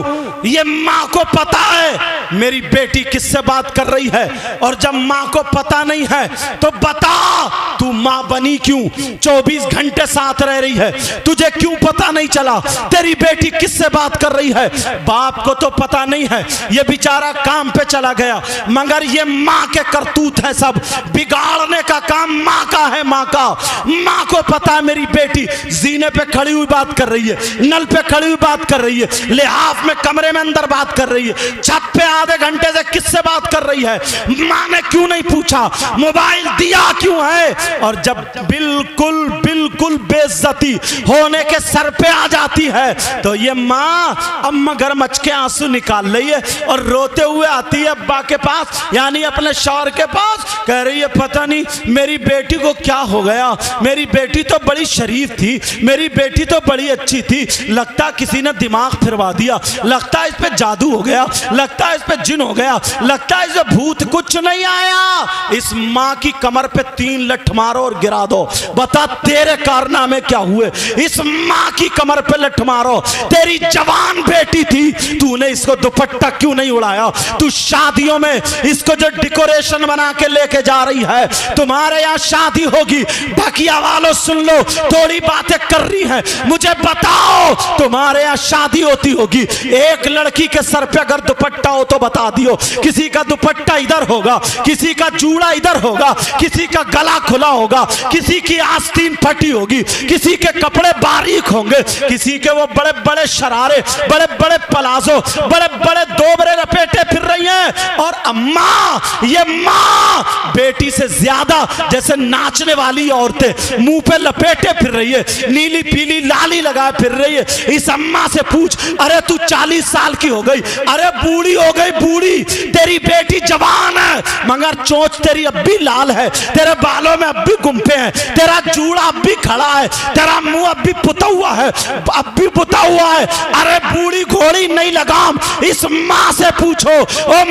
ये माँ को पता है मेरी बेटी किससे बात कर रही है? और जब माँ को पता नहीं है तो बता, तू माँ बनी क्यों? 24 घंटे साथ रह रही है, तुझे क्यों पता नहीं चला तेरी बेटी किससे बात कर रही है? बाप को तो पता नहीं है, ये बेचारा काम पे चला गया, मगर ये माँ के करतूत है सब। बिगाड़ने का काम माँ का है, माँ का। माँ को पता है मेरी बेटी जीने पे खड़ी हुई बात कर रही है, नल पे खड़ी हुई बात कर रही है, लिहाफ में कमरे में अंदर बात कर रही है, छत पे आधे घंटे से किससे बात कर रही है? माँ ने क्यों नहीं पूछा? मोबाइल दिया क्यों है? और जब बिल्कुल बिल्कुल बेइज्जती होने के सर पे आ जाती है, तो ये माँ अब मगरमच्छ के आंसू निकाल रही है और रोते हुए आती है अब्बा के पास, यानी अपने शौहर के पास। कह रही है पता नहीं मेरी बेटी को क्या हो गया, मेरी बेटी तो बड़ी शरीफ थी, मेरी बेटी तो बड़ी अच्छी थी, लगता किसी ने दिमाग फिरवा दिया, लगता है इस पे जादू हो गया, लगता है इस पे जिन हो गया, लगता है इस पे भूत। कुछ नहीं आया। इस माँ की कमर पे 3 लठ मारो और गिरा दो। बता तेरे कारनामे क्या हुए? इस माँ की कमर पे लठ मारो। तेरी जवान बेटी थी, तूने इसको दुपट्टा क्यों नहीं उड़ाया? तू शादियों में इसको जो डेकोरेशन बना के लेके जा रही है, तुम्हारे यहाँ शादी होगी, बकिया वालों सुन लो, थोड़ी बातें कर रही है, मुझे बताओ तुम्हारे यहाँ शादी होती होगी, एक लड़की के सर पे अगर दुपट्टा हो तो बता दियो, किसी का दुपट्टा इधर होगा, किसी का जूड़ा इधर होगा, किसी का गला खुला होगा, किसी की आस्तीन फटी होगी, किसी के कपड़े बारीक होंगे, किसी के वो बड़े बड़े शरारे, बड़े बड़े पलाजो, बड़े बड़े दोबरे लपेटे फिर रही हैं। और अम्मा, ये माँ बेटी से ज्यादा जैसे नाचने वाली औरतें मुंह पे लपेटे फिर रही है, नीली पीली लाली लगाए फिर रही है। इस अम्मा से पूछ, अरे तू 40 साल की हो गई, अरे बूढ़ी हो गई बूढ़ी, तेरी बेटी जवान है मगर चोंच तेरी अब भी लाल है, तेरे बालों में अब भी गुम्फे हैं, तेरा जूड़ा अब भी खड़ा है, तेरा मुंह अब भी पुता हुआ है, अब भी पुता हुआ है। अरे बूढ़ी घोड़ी नहीं लगाम। इस माँ से पूछो, ओ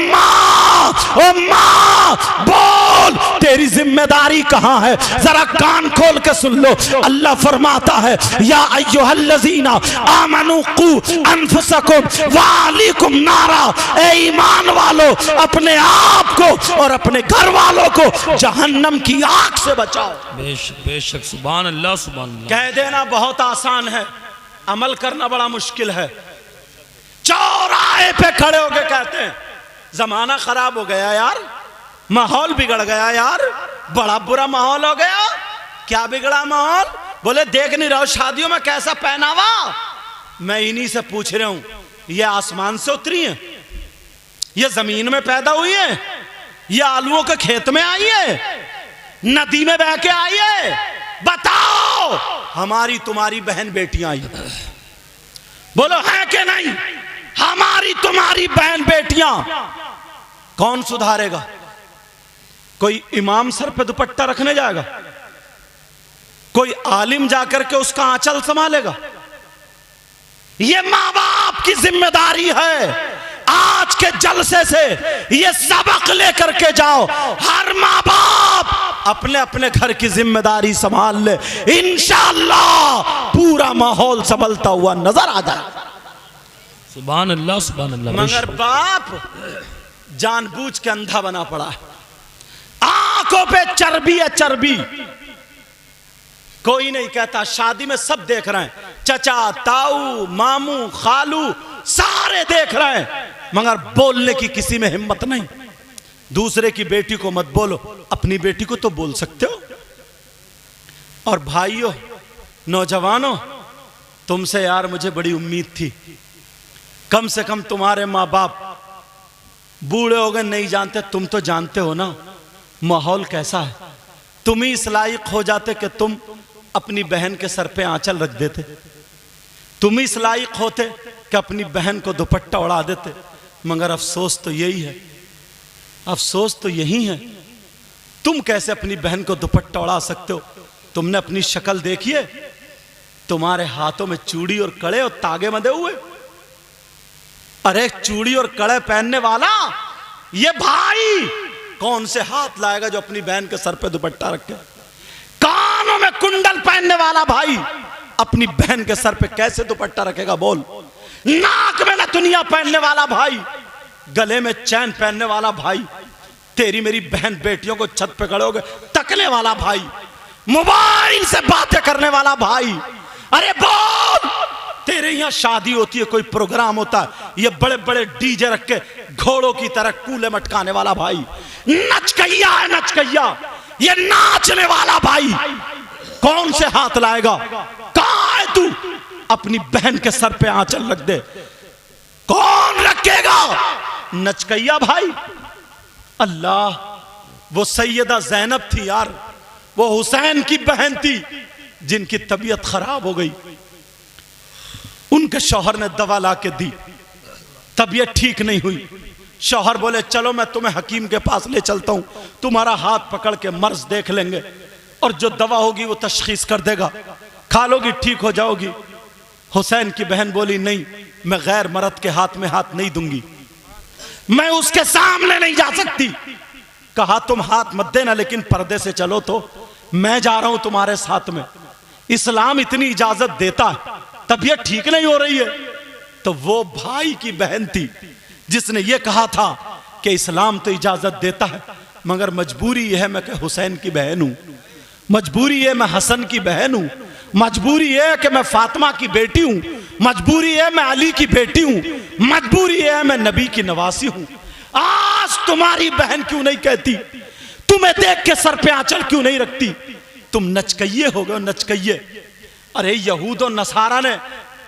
माँ बोल, तेरी जिम्मेदारी कहां है? जरा कान खोल के सुन लो। अल्लाह फरमाता है, या अय्युहल्लज़ीना आमनू कू अनफुसकुम व अहलीकुम नारा, ए ईमान वालों अपने आप को और अपने घर वालों को जहन्नम की आग से बचाओ। बेशक सुभान अल्लाह सुभान अल्लाह। कह देना बहुत आसान है, अमल करना बड़ा मुश्किल है। चौराहे पे खड़े होके कहते हैं जमाना खराब हो गया यार, माहौल बिगड़ गया यार, बड़ा बुरा माहौल हो गया। क्या बिगड़ा माहौल? बोले देख नहीं रहो शादियों में कैसा पहनावा। मैं इन्हीं से पूछ रहा हूं, ये आसमान से उतरी है, ये जमीन में पैदा हुई है, ये आलूओं के खेत में आई है, नदी में बह के आई है? बताओ, हमारी तुम्हारी बहन बेटियां आई, बोलो है कि नहीं? हमारी तुम्हारी बहन बेटियां। कौन सुधारेगा? कोई इमाम सर पे दुपट्टा रखने जाएगा? कोई आलिम जाकर के उसका आंचल संभालेगा? ये माँ बाप की जिम्मेदारी है। आज के जलसे से ये सबक लेकर के जाओ, हर माँ बाप अपने अपने घर की जिम्मेदारी संभाल ले, इंशाअल्लाह पूरा माहौल संभलता हुआ नजर आ जाए। सुभान अल्लाह सुभान अल्लाह। मगर बाप जानबूझ के अंधा बना पड़ा है, आंखों पे चर्बी है चर्बी। कोई नहीं कहता, शादी में सब देख रहे हैं, चचा, ताऊ, मामू, खालू सारे देख रहे हैं, मगर बोलने की किसी में हिम्मत नहीं। दूसरे की बेटी को मत बोलो, अपनी बेटी को तो बोल सकते हो। और भाइयों, नौजवानों, तुमसे यार मुझे बड़ी उम्मीद थी, कम से कम तुम्हारे माँ बाप बूढ़े हो गए नहीं जानते, तुम तो जानते हो ना माहौल कैसा है। तुम ही इस लायक हो जाते कि तुम अपनी बहन के सर पे आंचल रख देते, तुम ही इस लायक होते कि अपनी बहन को दुपट्टा उड़ा देते। मगर अफसोस तो यही है, अफसोस तो यही है, तुम कैसे अपनी बहन को दुपट्टा उड़ा सकते हो? तुमने अपनी शक्ल देखी है? तुम्हारे हाथों में चूड़ी और कड़े और तागे बंधे हुए। अरे चूड़ी और कड़े पहनने वाला ये भाई कौन से हाथ लाएगा जो अपनी बहन के सर पे दुपट्टा रखे? कानों में कुंडल पहनने वाला भाई अपनी बहन के सर पे कैसे दुपट्टा रखेगा बोल? नाक में नथुनिया पहनने वाला भाई, गले में चैन पहनने वाला भाई, तेरी मेरी बहन बेटियों को छत पे खड़े होकर तकने वाला भाई, मोबाइल से बातें करने वाला भाई। अरे बोल, तेरे यहाँ शादी होती है, कोई प्रोग्राम होता है, ये बड़े बड़े डीजे रख के घोड़ों की तरह कूले मटकाने वाला भाई, नचकैया है नचकैया, ये नाचने वाला भाई कौन से हाथ लाएगा? कहां है तू? अपनी बहन के सर पे आंचल रख दे, कौन रखेगा? नचकैया भाई। अल्लाह, वो सैयदा ज़ैनब थी यार, वो हुसैन की बहन थी जिनकी तबीयत खराब हो गई, उनके शौहर ने दवा ला के दी, तबीयत ठीक नहीं हुई। शौहर बोले चलो मैं तुम्हें हकीम के पास ले चलता हूं, तुम्हारा हाथ पकड़ के मर्ज देख लेंगे और जो दवा होगी वो तशखीस कर देगा, खा लोगी ठीक हो जाओगी। हुसैन की बहन बोली नहीं, मैं गैर मर्द के हाथ में हाथ नहीं दूंगी, मैं उसके सामने नहीं जा सकती। कहा तुम हाथ मत देना, लेकिन पर्दे से चलो तो मैं जा रहा हूं तुम्हारे साथ में। इस्लाम इतनी इजाजत देता है, तबीयत ठीक नहीं हो रही है। तो वो भाई की बहन थी जिसने ये कहा था कि इस्लाम तो इजाजत देता है, मगर मजबूरी यह है मैं कि हुसैन की बहन हूं, मजबूरी है मैं हसन की बहन हूं, मजबूरी है कि मैं फातिमा की बेटी हूं, मजबूरी है मैं अली की बेटी हूं, मजबूरी है मैं नबी की नवासी हूं। आज तुम्हारी बहन क्यों नहीं कहती? तुम्हें देख के सर पे आंचल क्यों नहीं रखती? तुम नचकइये हो गए, नचकइये। अरे यहूद और नसारा ने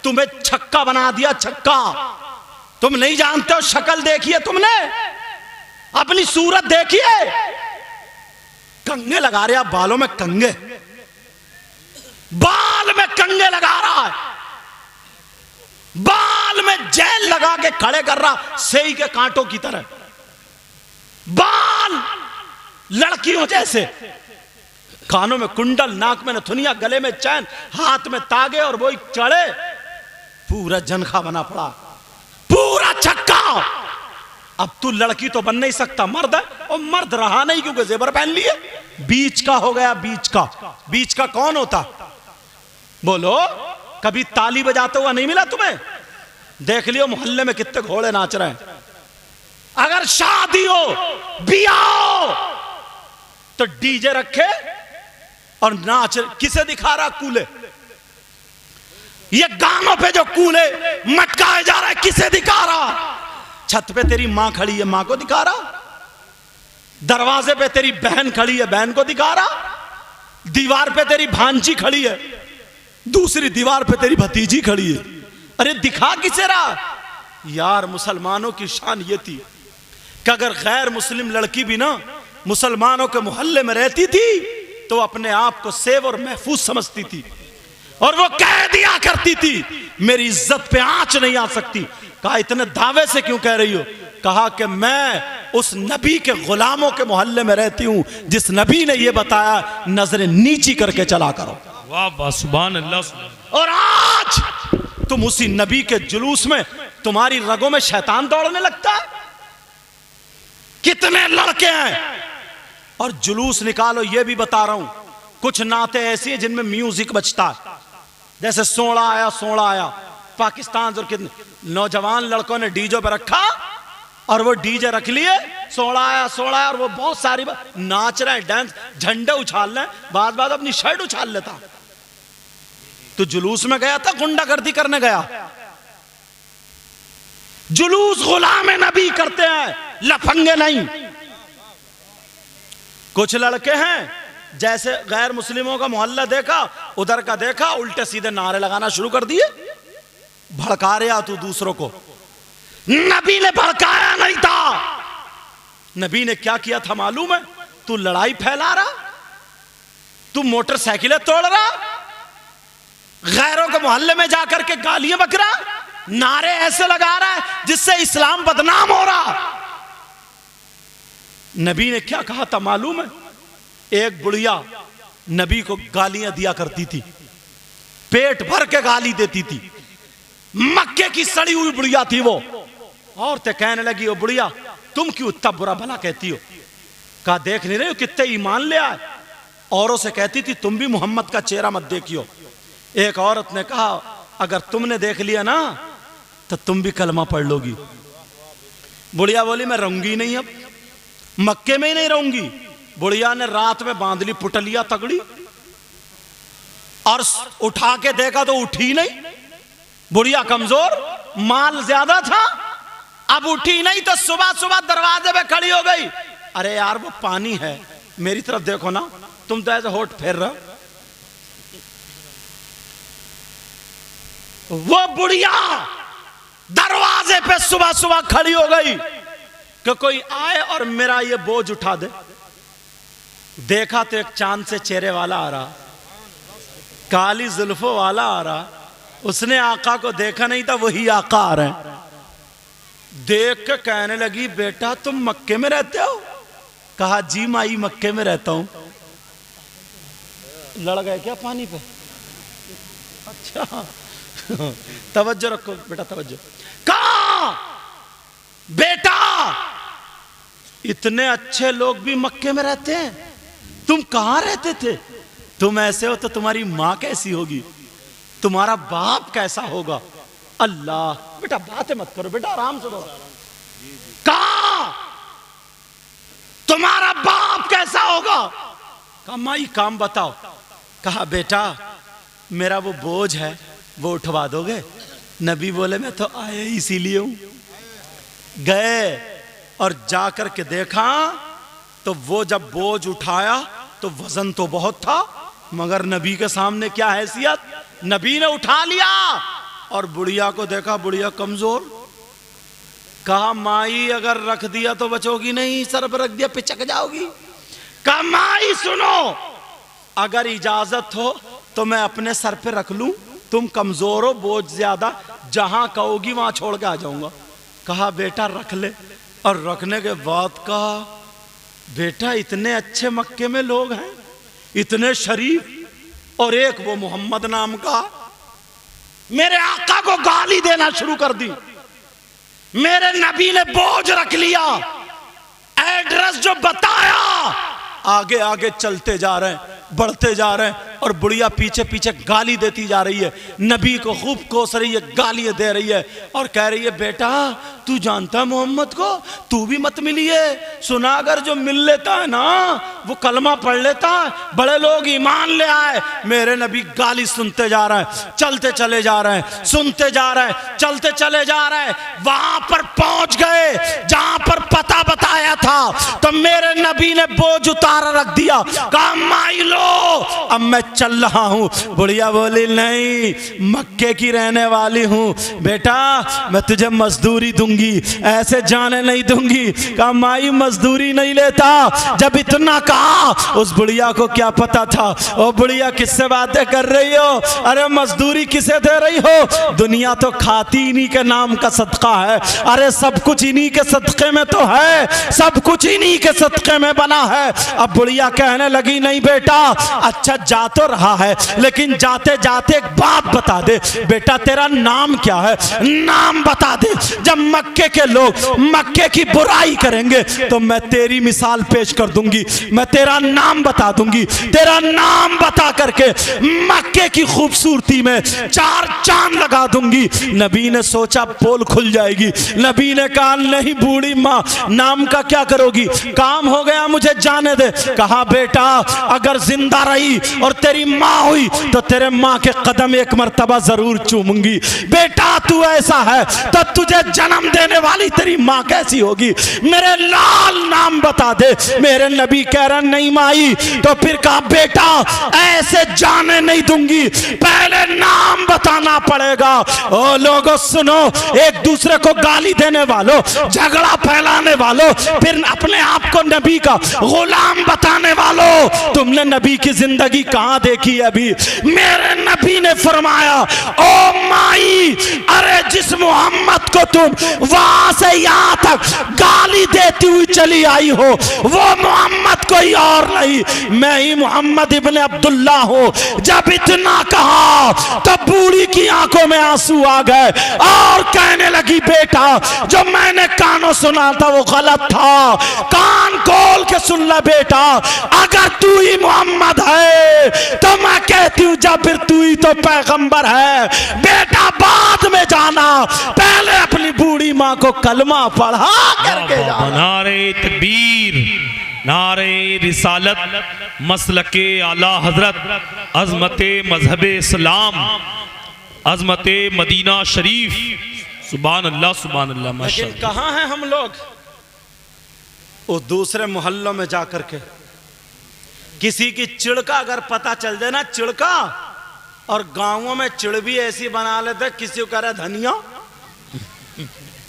तुम्हें छक्का बना दिया, छक्का। तुम नहीं जानते हो, शक्ल देखिए तुमने, अपनी सूरत देखिए, कंगे लगा रहे आप बालों में, कंगे, बाल में कंगे लगा रहा है, बाल में जेल लगा के खड़े कर रहा सेई के कांटों की तरह, बाल लड़कियों जैसे, कानों में कुंडल, नाक में नथुनिया, गले में चैन, हाथ में तागे और वो चढ़े, पूरा जनखा बना पड़ा, पूरा छक्का। अब तू लड़की तो बन नहीं सकता, मर्द है, और मर्द रहा नहीं क्योंकि जेवर पहन लिए। बीच का हो गया, बीच का। बीच का कौन होता? बोलो, कभी ताली बजाते हुआ नहीं मिला तुम्हें? देख लियो मोहल्ले में कितने घोड़े नाच रहे हैं। अगर शादी हो, बियाह हो, तो डीजे रखे और नाच। किसे दिखा रहा कूले? ये गानों पे जो कूले मटकाए जा रहा है, किसे दिखा रहा? छत पे तेरी मां खड़ी है, मां को दिखा रहा। दरवाजे पे तेरी बहन खड़ी है, बहन को दिखा रहा। दीवार पे तेरी भांजी खड़ी है, दूसरी दीवार पे तेरी भतीजी खड़ी है। अरे दिखा किसे रहा? यार मुसलमानों की शान ये थी कि अगर गैर मुस्लिम लड़की भी ना मुसलमानों के मोहल्ले में रहती थी तो अपने आप को सेव और महफूज समझती थी, और वो कह दिया करती थी मेरी इज्जत पे आंच नहीं आ सकती। कहा इतने दावे से क्यों कह रही हो? कहा कि मैं उस नबी के गुलामों के मोहल्ले में रहती हूं जिस नबी ने यह बताया नजरें नीची करके चला करो। वाह वाह, सुभान अल्लाह। और आज तुम उसी नबी के जुलूस में, तुम्हारी रगों में शैतान दौड़ने लगता है। कितने लड़के हैं और जुलूस निकालो। ये भी बता रहा हूं, कुछ नाते ऐसी हैं जिनमें म्यूजिक बजता है, जैसे सोड़ा आया सोड़ा आया। पाकिस्तान और कितने नौजवान लड़कों ने डीजे पे रखा और वो डीजे रख लिए, सोड़ा आया और वो बहुत सारी नाच रहे हैं, डांस, झंडे उछाल रहे हैं, बाद अपनी शर्ट उछाल लेता। तू जुलूस में गया था, गुंडागर्दी करने गया? जुलूस गुलाम नबी करते हैं, लफंगे नहीं। कुछ लड़के हैं जैसे गैर मुस्लिमों का मोहल्ला देखा, उधर का देखा, उल्टे सीधे नारे लगाना शुरू कर दिए, भड़का रहा तू दूसरों को। नबी ने भड़काया नहीं था। नबी ने क्या किया था मालूम है? तू लड़ाई फैला रहा, तू मोटरसाइकिलें तोड़ रहा, गैरों के मोहल्ले में जाकर के गालियां बक रहा, नारे ऐसे लगा रहा है जिससे इस्लाम बदनाम हो रहा। नबी ने क्या कहा था मालूम है? एक बुढ़िया नबी को गालियां दिया करती थी, पेट भर के गाली देती थी, मक्के की सड़ी हुई बुढ़िया थी वो। औरतें कहने लगी, ओ बुढ़िया तुम क्यों इतना बुरा भला कहती हो? कहा देख नहीं रहे हो कितने ईमान ले आए? औरों से कहती थी तुम भी मोहम्मद का चेहरा मत देखियो। एक औरत ने कहा अगर तुमने देख लिया ना तो तुम भी कलमा पढ़ लोगी। बुढ़िया बोली मैं रहूंगी नहीं, अब मक्के में ही नहीं रहूंगी। बुढ़िया ने रात में बांध ली पुटलिया तगड़ी और उठा के देखा तो उठी नहीं। बुढ़िया कमजोर, माल ज्यादा था, अब उठी नहीं तो सुबह सुबह दरवाजे पे खड़ी हो गई। अरे यार वो पानी है, मेरी तरफ देखो ना, तुम तो ऐसे होठ फेर रहे हो। वो बुढ़िया दरवाजे पे सुबह सुबह खड़ी हो गई कि कोई आए और मेरा ये बोझ उठा दे। देखा तो एक चांद से चेहरे वाला आ रहा, काली जुल्फों वाला आ रहा। उसने आका को देखा नहीं था, वही आका आ रहे हैं। देख के कहने लगी बेटा तुम मक्के में रहते हो? कहा जी माई मक्के में रहता हूं। लड़ गए क्या पानी पे? अच्छा तवज्जो रखो बेटा, तवज्जो। कहा बेटा इतने अच्छे लोग भी मक्के में रहते हैं, तुम कहां रहते थे? तुम ऐसे हो तो तुम्हारी मां कैसी होगी, तुम्हारा बाप कैसा होगा? अल्लाह बेटा बातें मत करो बेटा, आराम से बोलो। कहा तुम्हारा बाप कैसा होगा? कहा माई काम बताओ। कहा बेटा मेरा वो बोझ है वो उठवा दोगे? नबी बोले मैं तो आए इसीलिए हूं। गए और जाकर के देखा तो वो जब बोझ उठाया तो वजन तो बहुत था, मगर नबी के सामने क्या हैसियत। नबी ने उठा लिया और बुढ़िया को देखा, बुढ़िया कमजोर। कहा माई अगर रख दिया तो बचोगी नहीं, सर पर रख दिया पिचक जाओगी। कहा माई सुनो, अगर इजाजत हो तो मैं अपने सर पे रख लूं, तुम कमजोर हो, बोझ ज्यादा, जहां कहोगी वहां छोड़ के आ जाऊंगा। कहा बेटा रख ले। और रखने के बाद कहा बेटा इतने अच्छे मक्के में लोग हैं, इतने शरीफ, और एक वो मोहम्मद नाम का मेरे आका को गाली देना शुरू कर दी। मेरे नबी ने बोझ रख लिया, एड्रेस जो बताया, आगे आगे चलते जा रहे हैं, बढ़ते जा रहे हैं, और बुढ़िया पीछे पीछे गाली देती जा रही है। नबी को खूब कोस रही है, गालियां दे रही है और कह रही है बेटा तू जानता है मोहम्मद को, तू भी मत मिलिए। सुना अगर जो मिल लेता है ना वो कलमा पढ़ लेता है, बड़े लोग ईमान ले आए। मेरे नबी गाली सुनते जा रहे हैं, चलते चले जा रहे हैं, सुनते जा रहे हैं, चलते चले जा रहे हैं। वहां पर पहुंच गए जहां पर पता बताया था, तो मेरे नबी ने बोझ उतारा रख दिया। कहा माई लो अब मैं चल रहा हूं। बुढ़िया बोली नहीं, मक्के की रहने वाली हूं बेटा, मैं तुझे मजदूरी दूंगी, ऐसे जाने नहीं दूंगी। कहा माई मजदूरी नहीं लेता। जब इतना कहा, उस बुढ़िया को क्या पता था, ओ बुढ़िया किससे बातें कर रही हो? अरे मजदूरी किसे दे रही हो? दुनिया तो खाती इन्हीं के नाम का सदका है। अरे सब कुछ इन्हीं के सदके में तो है, सब कुछ इन्हीं के सदके में बना है। अब बुढ़िया कहने लगी नहीं बेटा, अच्छा जा तो रहा है, लेकिन जाते जाते एक बात बता दे बेटा, तेरा नाम क्या है? नाम बता दे। जब मक्के के लोग मक्के की बुराई करेंगे तो मैं तेरी मिसाल पेश कर दूंगी, मैं तेरा नाम बता दूंगी। तेरा नाम बता करके मक्के की खूबसूरती में 4 चांद लगा दूंगी। नबी ने सोचा पोल खुल जाएगी। नबी ने कहा नहीं बूढ़ी माँ, नाम का क्या करोगी? काम हो गया, मुझे जाने दे। कहा बेटा अगर जिंदा रही और तेरी माँ हुई तो तेरे माँ के कदम एक मर्तबा जरूर चूमूंगी। बेटा तू ऐसा है तो तुझे जन्म देने वाली तेरी माँ कैसी होगी, मेरे लाल नाम बता दे। मेरे नबी कह रहे नहीं माई। तो फिर कहा बेटा ऐसे जाने नहीं दूंगी, पहले नाम बताना पड़ेगा। ओ लोगों सुनो, एक दूसरे को गाली देने वालों, झगड़ा फैलाने वालों, फिर अपने आप को नबी का गुलाम बताने वालों, तुमने नबी की जिंदगी कहां देखी है अभी? मेरे नबी ने फरमाया ओ माई, अरे जिस मोहम्मद को तुम वहां से यहां तक गाली देती हुई चली आई हो वो मोहम्मद कोई और नहीं, मैं ही मोहम्मद इब्ने अब्दुल्ला हूं। जब इतना कहा तब बूढ़ी की आंखों में आंसू आ गए और कहने लगी बेटा जो मैंने कानों सुना था वो गलत था, कान खोल के सुन ले बेटा, अगर तू ही मोहम्मद है तो मैं कहती हूं जा फिर तू ही तो पैगंबर है। बेटा बाद में जाना, पहले अपनी बूढ़ी माँ को कलमा पढ़ा करके जाना। नारे तकबीर, नारे रिसालत, मसलके आला हजरत, अजमते मजहब इस्लाम, अजमते मदीना शरीफ। सुभान अल्लाह सुभान अल्लाह। लेकिन कहाँ हैं हम लोग? वो दूसरे मोहल्लों में जाकर के किसी की चिड़का अगर पता चल जाए ना, चिड़का, और गांवों में चिड़ भी ऐसी बना लेते, किसी को कह रहे धनिया,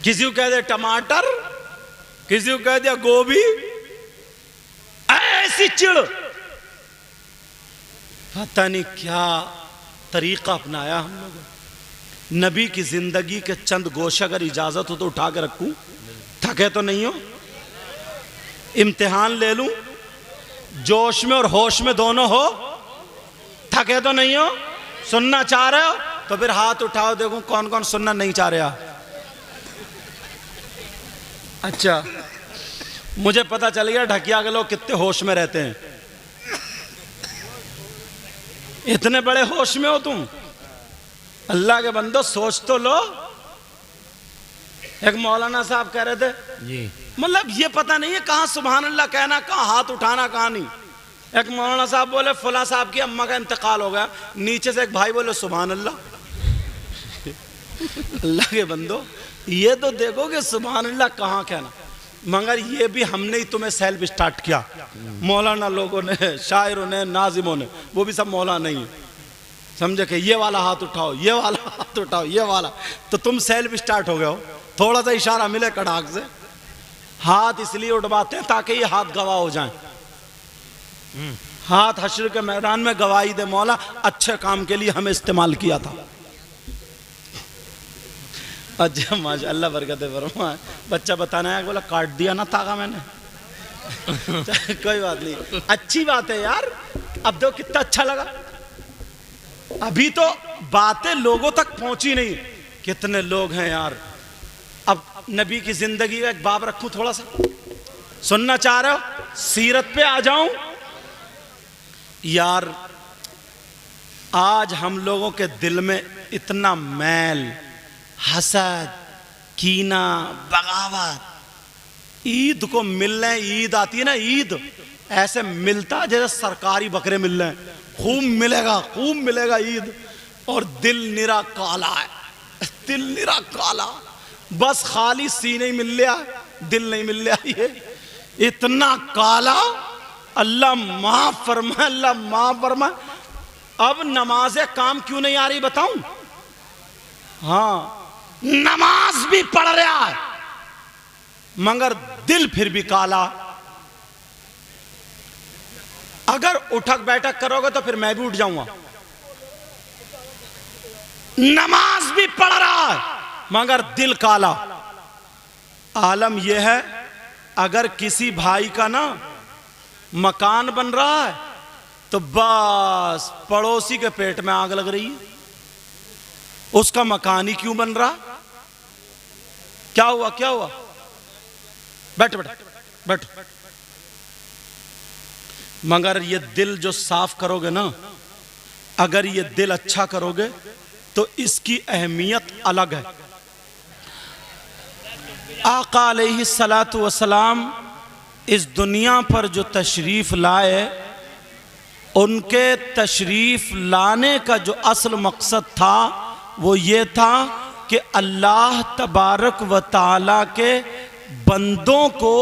किसी को कह दे टमाटर, किसी को कह दिया गोभी, ऐसी चिड़, पता नहीं क्या तरीका अपनाया हम लोगों। नबी की जिंदगी के चंद गोशे अगर इजाजत हो तो उठा के रखूं, थके तो नहीं हो, इम्तिहान ले लूं, जोश में और होश में दोनों हो, थके तो नहीं हो, सुनना चाह रहे हो तो फिर हाथ उठाओ, देखो कौन कौन सुनना नहीं चाह रहा। अच्छा, मुझे पता चल गया ढकिया के लोग कितने होश में रहते हैं। इतने बड़े होश में हो तुम, अल्लाह के बंदो सोच तो लो। एक मौलाना साहब कह रहे थे जी, मतलब ये पता नहीं है कहाँ सुभान अल्लाह कहना, कहाँ हाथ उठाना, कहाँ नहीं। एक मौलाना साहब बोले फला साहब की अम्मा का इंतकाल हो गया, नीचे से एक भाई बोले सुभान अल्लाह। अल्लाह के बंदो ये तो देखो कि सुभान अल्लाह कहाँ कहना, मगर ये भी हमने ही तुम्हें सेल्फ स्टार्ट किया। मौलाना लोगों ने, शायरों ने, नाजिमों ने, वो भी सब मौलाना नहीं है, समझे कि ये वाला हाथ उठाओ, ये वाला हाथ उठाओ, ये वाला, तो तुम सेल्फ स्टार्ट हो गए हो। थोड़ा सा इशारा मिले कड़ाक से हाथ इसलिए उठवाते हैं ताकि ये हाथ गवाह हो जाएं। हाथ हश्र के मैदान में गवाही दे, मौला अच्छे काम के लिए हमें इस्तेमाल किया था। अच्छा माशाअल्लाह बरकत फरमाए। बच्चा बताना है, बोला काट दिया ना तागा मैंने। कोई बात नहीं, अच्छी बात है यार। अब देखो कितना अच्छा लगा, अभी तो बातें लोगों तक पहुंची नहीं, कितने लोग हैं यार। अब नबी की जिंदगी का एक बाब रखूं, थोड़ा सा सुनना चाह रहे हो, सीरत पे आ जाऊं यार। आज हम लोगों के दिल में इतना मैल, हसद, कीना, बगावत। ईद को मिलने, ईद आती है ना, ईद ऐसे मिलता जैसे सरकारी बकरे मिल रहे हैं, खूब मिलेगा, खूब मिलेगा ईद। और दिल निरा काला है, दिल निरा काला, बस खाली सीने ही मिल लिया, दिल नहीं मिल लिया। ये इतना काला, अल्लाह माफ फरमाए, अल्लाह माफ फरमाए। अब नमाज़े काम क्यों नहीं आ रही बताऊं? हाँ, नमाज भी पढ़ रहा है मगर दिल फिर भी काला। अगर उठक बैठक करोगे तो फिर मैं भी उठ जाऊंगा। नमाज भी पढ़ रहा है मगर दिल काला। आलम यह है, अगर किसी भाई का ना मकान बन रहा है तो बस पड़ोसी के पेट में आग लग रही है। उसका मकान ही क्यों बन रहा? क्या हुआ, क्या हुआ? बैठ बैठ बैठ। मगर ये दिल जो साफ करोगे ना, अगर ये दिल अच्छा करोगे तो इसकी अहमियत अलग है। आका अलैहि सलातु वसलाम इस दुनिया पर जो तशरीफ़ लाए, उनके तशरीफ़ लाने का जो असल मकसद था वो ये था कि अल्लाह तबारक व तआला के बंदों को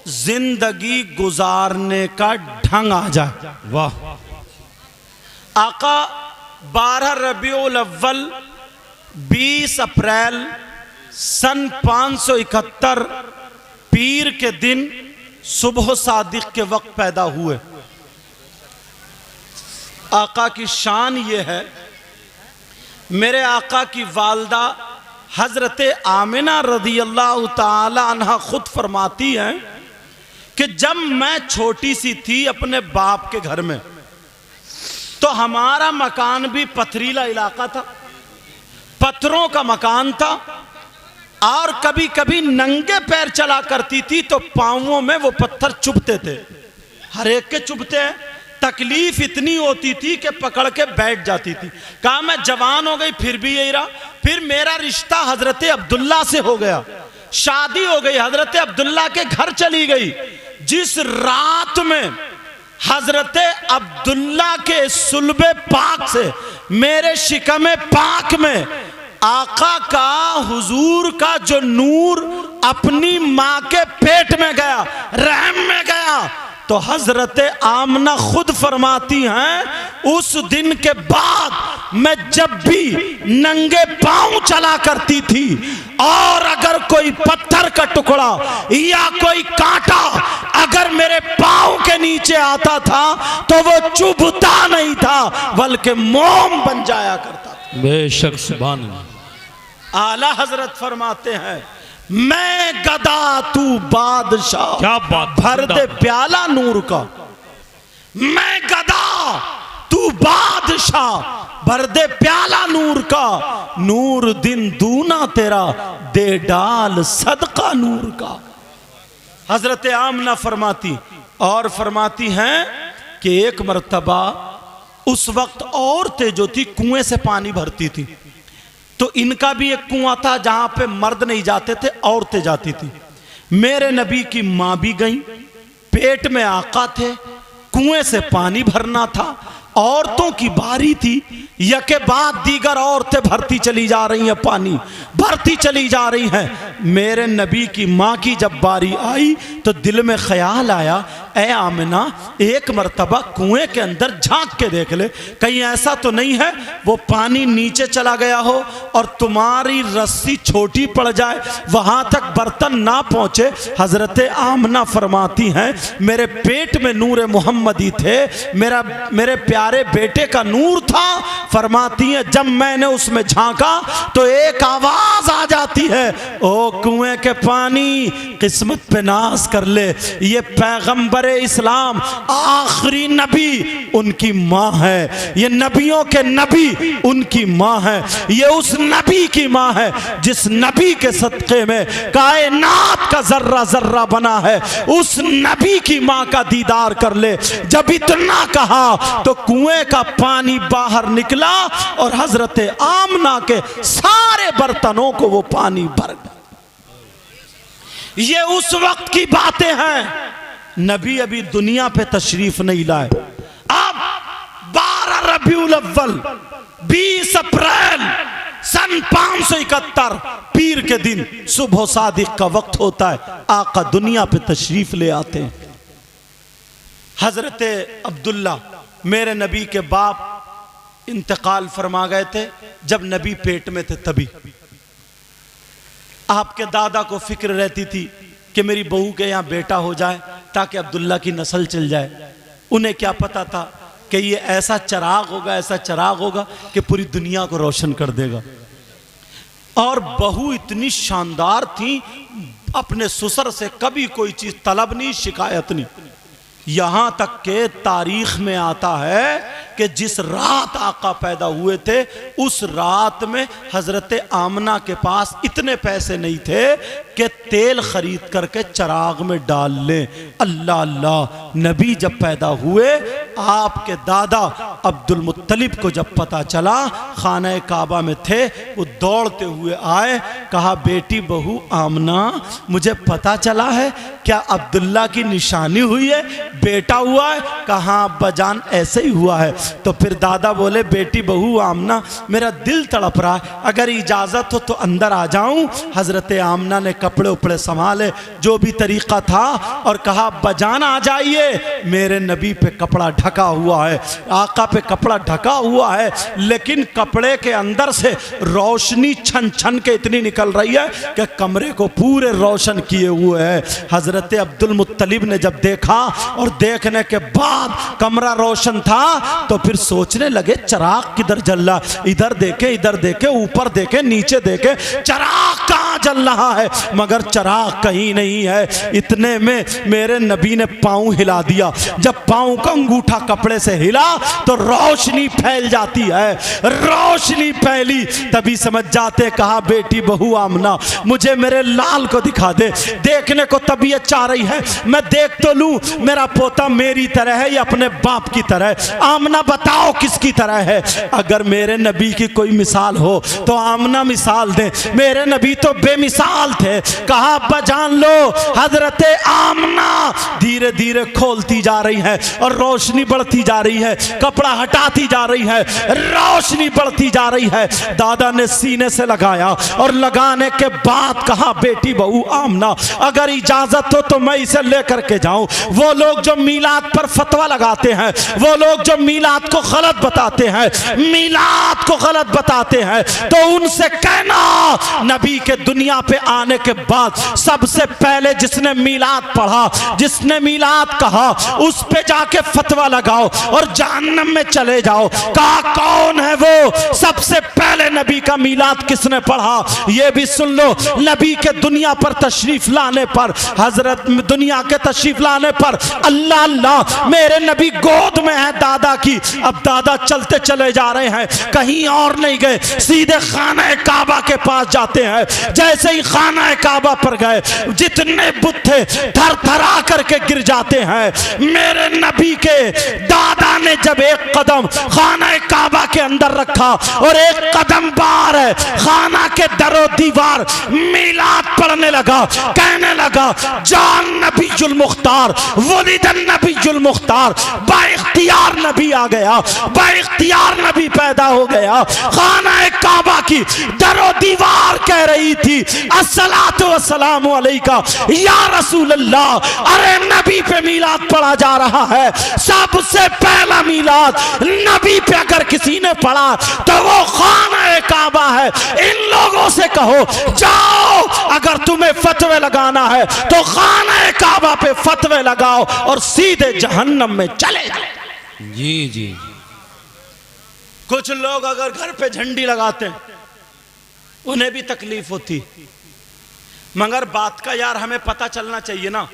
जिंदगी गुजारने का ढंग आ जाए। वाह। आका 12 रबीउल अव्वल 20 अप्रैल सन 571 पीर के दिन सुबह सादिक के वक्त पैदा हुए। आका की शान ये है, मेरे आका की वालदा हजरत आमिना रज़ी अल्लाह ताला अन्हा खुद फरमाती हैं कि जब मैं छोटी सी थी अपने बाप के घर में, तो हमारा मकान भी पथरीला इलाका था, पत्थरों का मकान था, और कभी कभी नंगे पैर चला करती थी तो पांवों में वो पत्थर चुभते थे, हर एक के चुभते हैं। तकलीफ इतनी होती थी कि पकड़ के बैठ जाती थी। कहा मैं जवान हो गई फिर भी यही रहा। फिर मेरा रिश्ता हजरत अब्दुल्ला से हो गया, शादी हो गई, हजरत अब्दुल्ला के घर चली गई। जिस रात में हजरत अब्दुल्ला के सुल्बे पाक से मेरे शिकमे पाक में आका का हुजूर का जो नूर अपनी माँ के पेट में गया, रहम में गया, तो हजरत आमना खुद फरमाती हैं उस दिन के बाद मैं जब भी नंगे पांव चला करती थी और अगर कोई पत्थर का टुकड़ा या कोई कांटा अगर मेरे पांव के नीचे आता था तो वो चुभता नहीं था बल्कि मोम बन जाया करता था। बेशक सुभान अल्लाह। आला हजरत फरमाते हैं मैं गदा तू बादशाह, क्या बात, भर दे प्याला नूर का। मैं गदा तू बादशाह, भर दे प्याला नूर का। नूर दिन दूना तेरा, दे डाल सदका नूर का। हजरत आमना फरमाती और फरमाती हैं कि एक मर्तबा उस वक्त औरतें जो थी कुएं से पानी भरती थी, तो इनका भी एक कुआं था जहां पे मर्द नहीं जाते थे, औरतें जाती थी। मेरे नबी की मां भी गई, पेट में आका थे, कुएं से पानी भरना था, औरतों की बारी थी, यके बाद दीगर औरतें भरती चली जा रही हैं, पानी भरती चली जा रही हैं। मेरे नबी की मां की जब बारी आई तो दिल में ख्याल आया, ए आमिना एक मर्तबा कुएं के अंदर झांक के देख ले, कहीं ऐसा तो नहीं है वो पानी नीचे चला गया हो और तुम्हारी रस्सी छोटी पड़ जाए, वहां तक बर्तन ना पहुंचे। हजरत आमना फरमाती हैं मेरे पेट में नूर मोहम्मदी थे, मेरे प्यारे बेटे का नूर था। फरमाती हैं जब मैंने उसमें झांका तो एक आवाज आ जाती है, ओ कुएं के पानी किस्मत पे नाज कर ले, ये पैगंबर इस्लाम आखिरी नबी उनकी मां है, ये नबियों के नबी उनकी मां है, ये उस नबी की मां है जिस नबी के सदक़े में कायनात का जर्रा जर्रा बना है। उस नबी की मां का दीदार कर ले। जब इतना कहा तो कुएं का पानी बाहर निकला और हजरत आमना के सारे बर्तनों को वो पानी भर गया। ये उस वक्त की बातें हैं, नबी अभी दुनिया पे तशरीफ नहीं लाए। अब 12 रबीउल अव्वल 20 अप्रैल सन 571 पीर के दिन सुबह सादिक का वक्त होता है, आका दुनिया पे तशरीफ ले आते हैं। हजरत अब्दुल्ला मेरे नबी के बाप इंतकाल फरमा गए थे जब नबी पेट में थे। तभी आपके दादा को फिक्र रहती थी कि मेरी बहू के यहाँ बेटा हो जाए ताकि अब्दुल्ला की नस्ल चल जाए। उन्हें क्या पता था कि ये ऐसा चिराग होगा, ऐसा चिराग होगा कि पूरी दुनिया को रोशन कर देगा। और बहू इतनी शानदार थी, अपने ससुर से कभी कोई चीज तलब नहीं, शिकायत नहीं। यहां तक के तारीख में आता है कि जिस रात आका पैदा हुए थे उस रात में हजरत आमना के पास इतने पैसे नहीं थे कि तेल खरीद करके चिराग में डाल लें। अल्लाह अल्लाह, नबी जब पैदा हुए आपके दादा अब्दुल मुत्तलिब को जब पता चला, खाना काबा में थे, वो दौड़ते हुए आए, कहा बेटी बहू आमना मुझे पता चला है, क्या अब्दुल्ला की निशानी हुई है, बेटा हुआ है? कहा अब्बा जान ऐसे ही हुआ है। तो फिर दादा बोले बेटी बहू आमना मेरा दिल तड़प रहा है, अगर इजाज़त हो तो अंदर आ जाऊं। हज़रत आमना ने कपड़े उपड़े संभाले, जो भी तरीक़ा था, और कहा अब्बा जान आ जाइए, मेरे नबी पे कपड़ा ढका हुआ है, आका पे कपड़ा ढका हुआ है, लेकिन कपड़े के अंदर से रोशनी छन छन के इतनी निकल रही है कि कमरे को पूरे रोशन किए हुए है। हज़रत अब्दुल मुत्तलिब ने जब देखा और देखने के बाद कमरा रोशन था तो फिर सोचने लगे चिराग किधर जल रहा, इधर देखे ऊपर देखे नीचे देखे, चिराग कहाँ जल रहा है, मगर चिराग कहीं नहीं है। इतने में मेरे नबी ने पाँव हिला दिया, जब पाँव का अंगूठा कपड़े से हिला तो रोशनी फैल जाती है, रोशनी फैली, तभी समझ जाते। कहा बेटी बहू आमना मुझे मेरे लाल को दिखा दे, देखने को तबीयत चाह रही है, मैं देख तो लूं मेरा पोता मेरी तरह है या अपने बाप की तरह। आमना बताओ किसकी तरह है, अगर मेरे नबी की कोई मिसाल हो तो आमना मिसाल दे, मेरे नबी तो बेमिसाल थे। कहा अब्बा जान लो, हजरत आमना धीरे धीरे खोलती जा रही है और रोशनी बढ़ती जा रही है, कपड़ा हटाती जा रही है, रोशनी बढ़ती जा रही है। दादा ने सीने से लगाया और लगाने के बाद कहा बेटी बहू आमना अगर इजाजत हो तो मैं इसे लेकर के जाऊं। वो लोग जो मीलाद पर फतवा लगाते हैं, वो लोग जो मीलाद को गलत बताते हैं, मीलाद को गलत बताते हैं, तो उनसे कहना नबी के दुनिया पे आने के बाद सबसे पहले जिसने मीलाद पढ़ा, जिसने मीलाद कहा, उस पे जाके फतवा लगाओ और जहन्नम में चले जाओ। कहा कौन है वो, सबसे पहले नबी का मीलाद किसने पढ़ा? ये भी सुन लो, नबी के दुनिया पर तशरीफ लाने पर, हजरत दुनिया के तशरीफ लाने पर अल्लाह अल्लाह मेरे नबी गोद में है दादा की। अब दादा चलते चले जा रहे हैं, कहीं और नहीं गए, सीधे खाना काबा के पास जाते हैं। जैसे ही खाना काबा पर गए, जितने बुत थे थर थरा करके गिर जाते हैं। मेरे नबी के दादा ने जब एक कदम खाना काबा के अंदर रखा और एक कदम बाहर है, खाना के दरो दीवार मीलाद पढ़ने लगा, कहने लगा जान नबीजुल मुख्तार, वलिदन नबीजुल मुख्तार, बाइख्तियार नबी आ गया, बाइख्तियार नबी पैदा हो गया। खाना काबा की दरो दीवार कह रही थी अस्सलातु वस्सलामु अलैका या रसूल अल्लाह। अरे नबी पे मीलाद पढ़ा जा रहा है, सबसे पहला मीलाद नबी पे अगर किसी ने पढ़ा तो वो खाना काबा है। इन लोगों से कहो जाओ, अगर तुम्हें फतवे लगाना है तो खाना काबा पे फतवे लगाओ और सीधे जहन्नम में चले जाओ। जी जी। कुछ लोग अगर घर पे झंडी लगाते हैं उन्हें भी तकलीफ होती, मगर बात का यार हमें पता चलना चाहिए ना,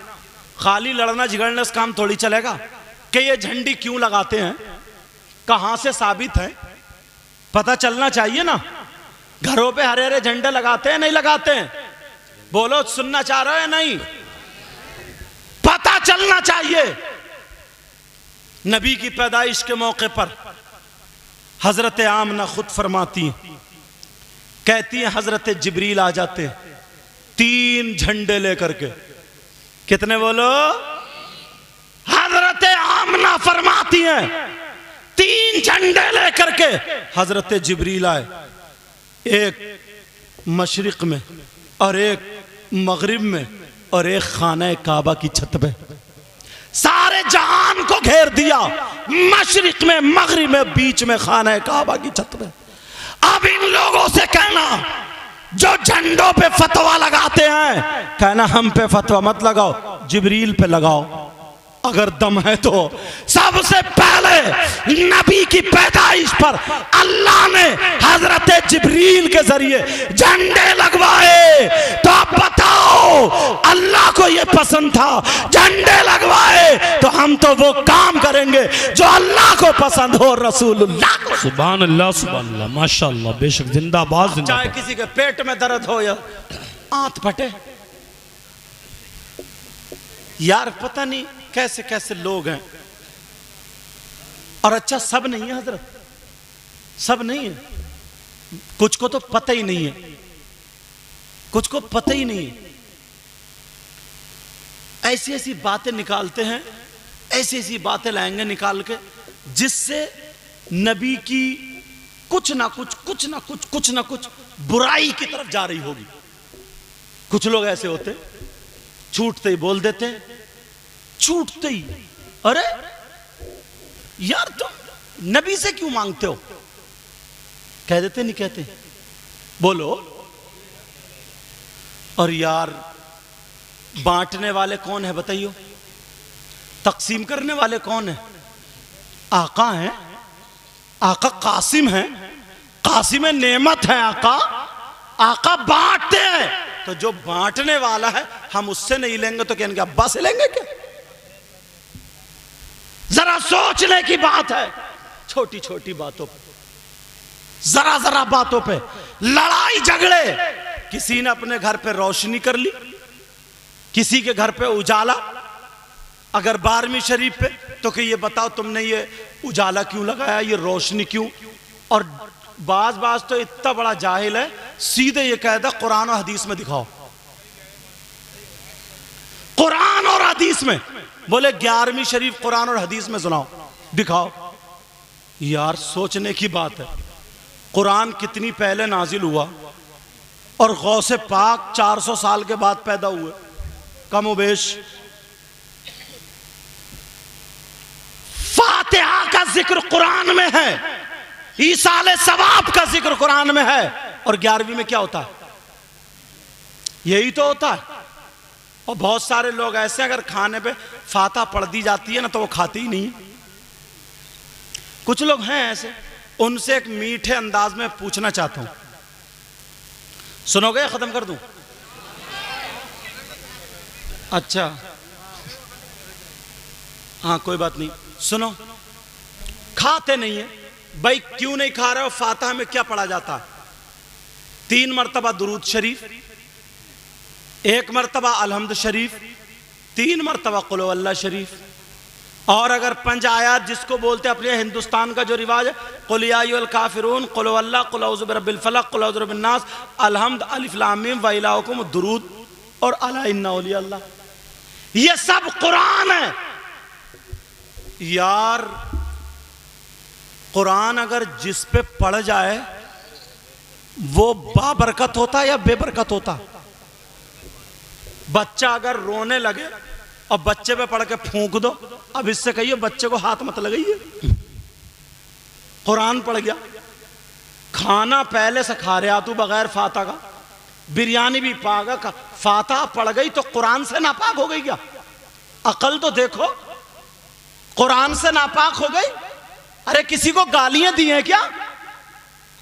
खाली लड़ना झगड़ने से काम थोड़ी चलेगा कि ये झंडी क्यों लगाते हैं, कहां से साबित है, पता चलना चाहिए ना। घरों पे हरे हरे झंडे लगाते हैं नहीं लगाते हैं? बोलो सुनना चाह रहे हैं नहीं? पता चलना चाहिए। नबी की पैदाइश के मौके पर हजरत आमना खुद फरमाती हैं, कहती हैं हजरत जिब्रील आ जाते हैं 3 झंडे लेकर के। कितने बोलो? हजरत आमना फरमाती हैं 3 झंडे लेकर के हजरत जिब्रील आए, एक मशरिक में और एक मगरिब में और एक खाना काबा की छत पे। सारे जहान को घेर दिया, मशरिक में मगरिब में बीच में खाना काबा की छत पे। अब इन लोगों से कहना जो झंडों पे फतवा लगाते हैं, कहना हम पे फतवा मत लगाओ, जिब्रील पे लगाओ अगर दम है तो। सबसे पहले नबी की पैदाइश पर अल्लाह ने हजरत जिब्रील के जरिए झंडे लगवाए। तो अब बताओ आओ, अल्लाह को ये पसंद था, झंडे लगवाए तो हम तो वो काम करेंगे जो अल्लाह को पसंद हो, रसूलुल्लाह को। सुभान अल्लाह माशाअल्लाह, बेशक जिंदाबाद चाहे जिंदाबाद। किसी के पेट में दर्द हो या आंत फटे, यार पता नहीं कैसे कैसे लोग हैं। और अच्छा सब नहीं है हजरत, सब नहीं है, कुछ को तो पता ही नहीं है, कुछ को पता ही नहीं है। ऐसी ऐसी बातें निकालते हैं, ऐसी ऐसी बातें लाएंगे निकाल के, जिससे नबी की कुछ ना कुछ बुराई की तरफ जा रही होगी। कुछ लोग ऐसे होते, छूटते ही बोल देते, छूटते ही, अरे यार तुम नबी से क्यों मांगते हो, कह देते नहीं कहते, बोलो। और यार बांटने वाले कौन है बताइयो, तकसीम करने वाले कौन है? आका हैं, आका कासिम है, कासिम नेमत है आका, आका बांटते हैं। तो जो बांटने वाला है हम उससे नहीं लेंगे तो क्या इनके अब्बा से लेंगे क्या? जरा सोचने की बात है। छोटी छोटी बातों पे, जरा जरा बातों पे लड़ाई झगड़े। किसी ने अपने घर पे रोशनी कर ली, किसी के घर पे उजाला। अगर 12वीं शरीफ पे तो कि ये बताओ तुमने ये उजाला क्यों लगाया, ये रोशनी क्यों? और बाज तो इतना बड़ा जाहिल है, सीधे ये कहता कुरान और हदीस में दिखाओ, कुरान और हदीस में। बोले 11वीं शरीफ कुरान और हदीस में सुनाओ, दिखाओ। यार सोचने की बात है, कुरान कितनी पहले नाजिल हुआ और गौसे पाक 400 साल के बाद पैदा हुए, कमोबेश। फातिहा का जिक्र कुरान में है, ईसाले सवाब का जिक्र कुरान में है, और 11वीं में क्या होता है? यही तो होता है। और बहुत सारे लोग ऐसे, अगर खाने पे फातिहा पढ़ दी जाती है ना तो वो खाते ही नहीं। कुछ लोग हैं ऐसे, उनसे एक मीठे अंदाज में पूछना चाहता हूं, सुनोगे? खत्म कर दूं? अच्छा हाँ कोई बात नहीं, सुनो। खाते नहीं है भाई, क्यों नहीं खा रहे हो? फातिहा में क्या पढ़ा जाता है? 3 मरतबा दुरूद शरीफ, 1 मरतबा अलहम्द शरीफ, 3 मरतबा कुल हुवल्लाह शरीफ। और अगर 5 आयात जिसको बोलते हैं अपने हिंदुस्तान का जो रिवाज है, कुल या अय्युहल काफिरून, कुल हुवल्लाह, कुल औज़ु बिरब्बिल फलक, कुल औज़ु बिरब्बिन नास, अलहम्द, अलिफ लाम मीम, व इलाहुकुम दुरूद और अला इन्ना औलिया अल्लाह। ये सब कुरान है। यार कुरान अगर जिस पे पढ़ जाए वो बाबरकत होता या बेबरकत होता? बच्चा अगर रोने लगे और बच्चे पे पढ़ के फूंक दो, अब इससे कहिए बच्चे को हाथ मत लगाइए, कुरान पढ़ गया। खाना पहले से खा रहा तू बगैर फातिहा का, बिरयानी भी पागा का, फातिहा पढ़ गई तो कुरान से नापाक हो गई क्या? अकल तो देखो, कुरान से नापाक हो गई? अरे किसी को गालियां दी हैं क्या?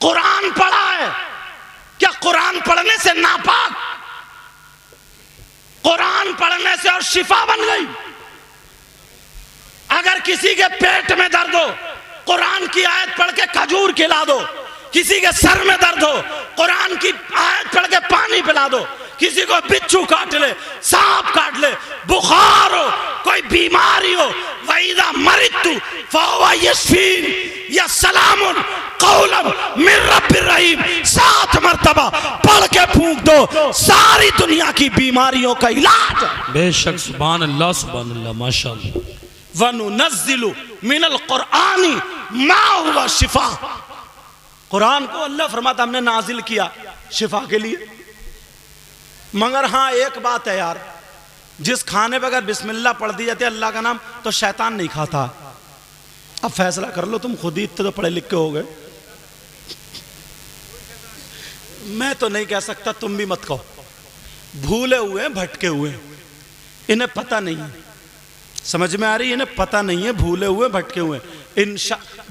कुरान पढ़ा है क्या? कुरान पढ़ने से नापाक? कुरान पढ़ने से और शिफा बन गई। अगर किसी के पेट में दर्द हो, कुरान की आयत पढ़ के खजूर खिला दो। किसी के सर में दर्द हो, कुरान की आयत पढ़ के पानी पिला दो। किसी को बिच्छू काट ले, सांप काट ले, बुखार हो, कोई बीमारी हो, वईदा मरितु फहुवा यशफीन या सलामुन कौलन मिन रब्बिर रहीम 7 मरतबा पढ़ के फूंक दो, सारी दुनिया की बीमारियों का इलाज। बेशक सुभान अल्लाह माशाअल्लाह। वनुनज़्ज़िलु मिनल कुरआनी मा हुवा शिफा। कुरान को अल्लाह फरमाता हमने नाजिल किया शिफा के लिए। मगर हाँ एक बात है यार, जिस खाने पे अगर बिस्मिल्लाह पढ़ दी जाती है अल्लाह का नाम, तो शैतान नहीं खाता। अब फैसला कर लो तुम खुद ही, इतने तो पढ़े लिखे हो गए। मैं तो नहीं कह सकता, तुम भी मत कहो। भूले हुए हैं, भटके हुए हैं, इन्हें पता नहीं है। समझ में आ रही है? इन्हें पता नहीं है, भूले हुए भटके हुए।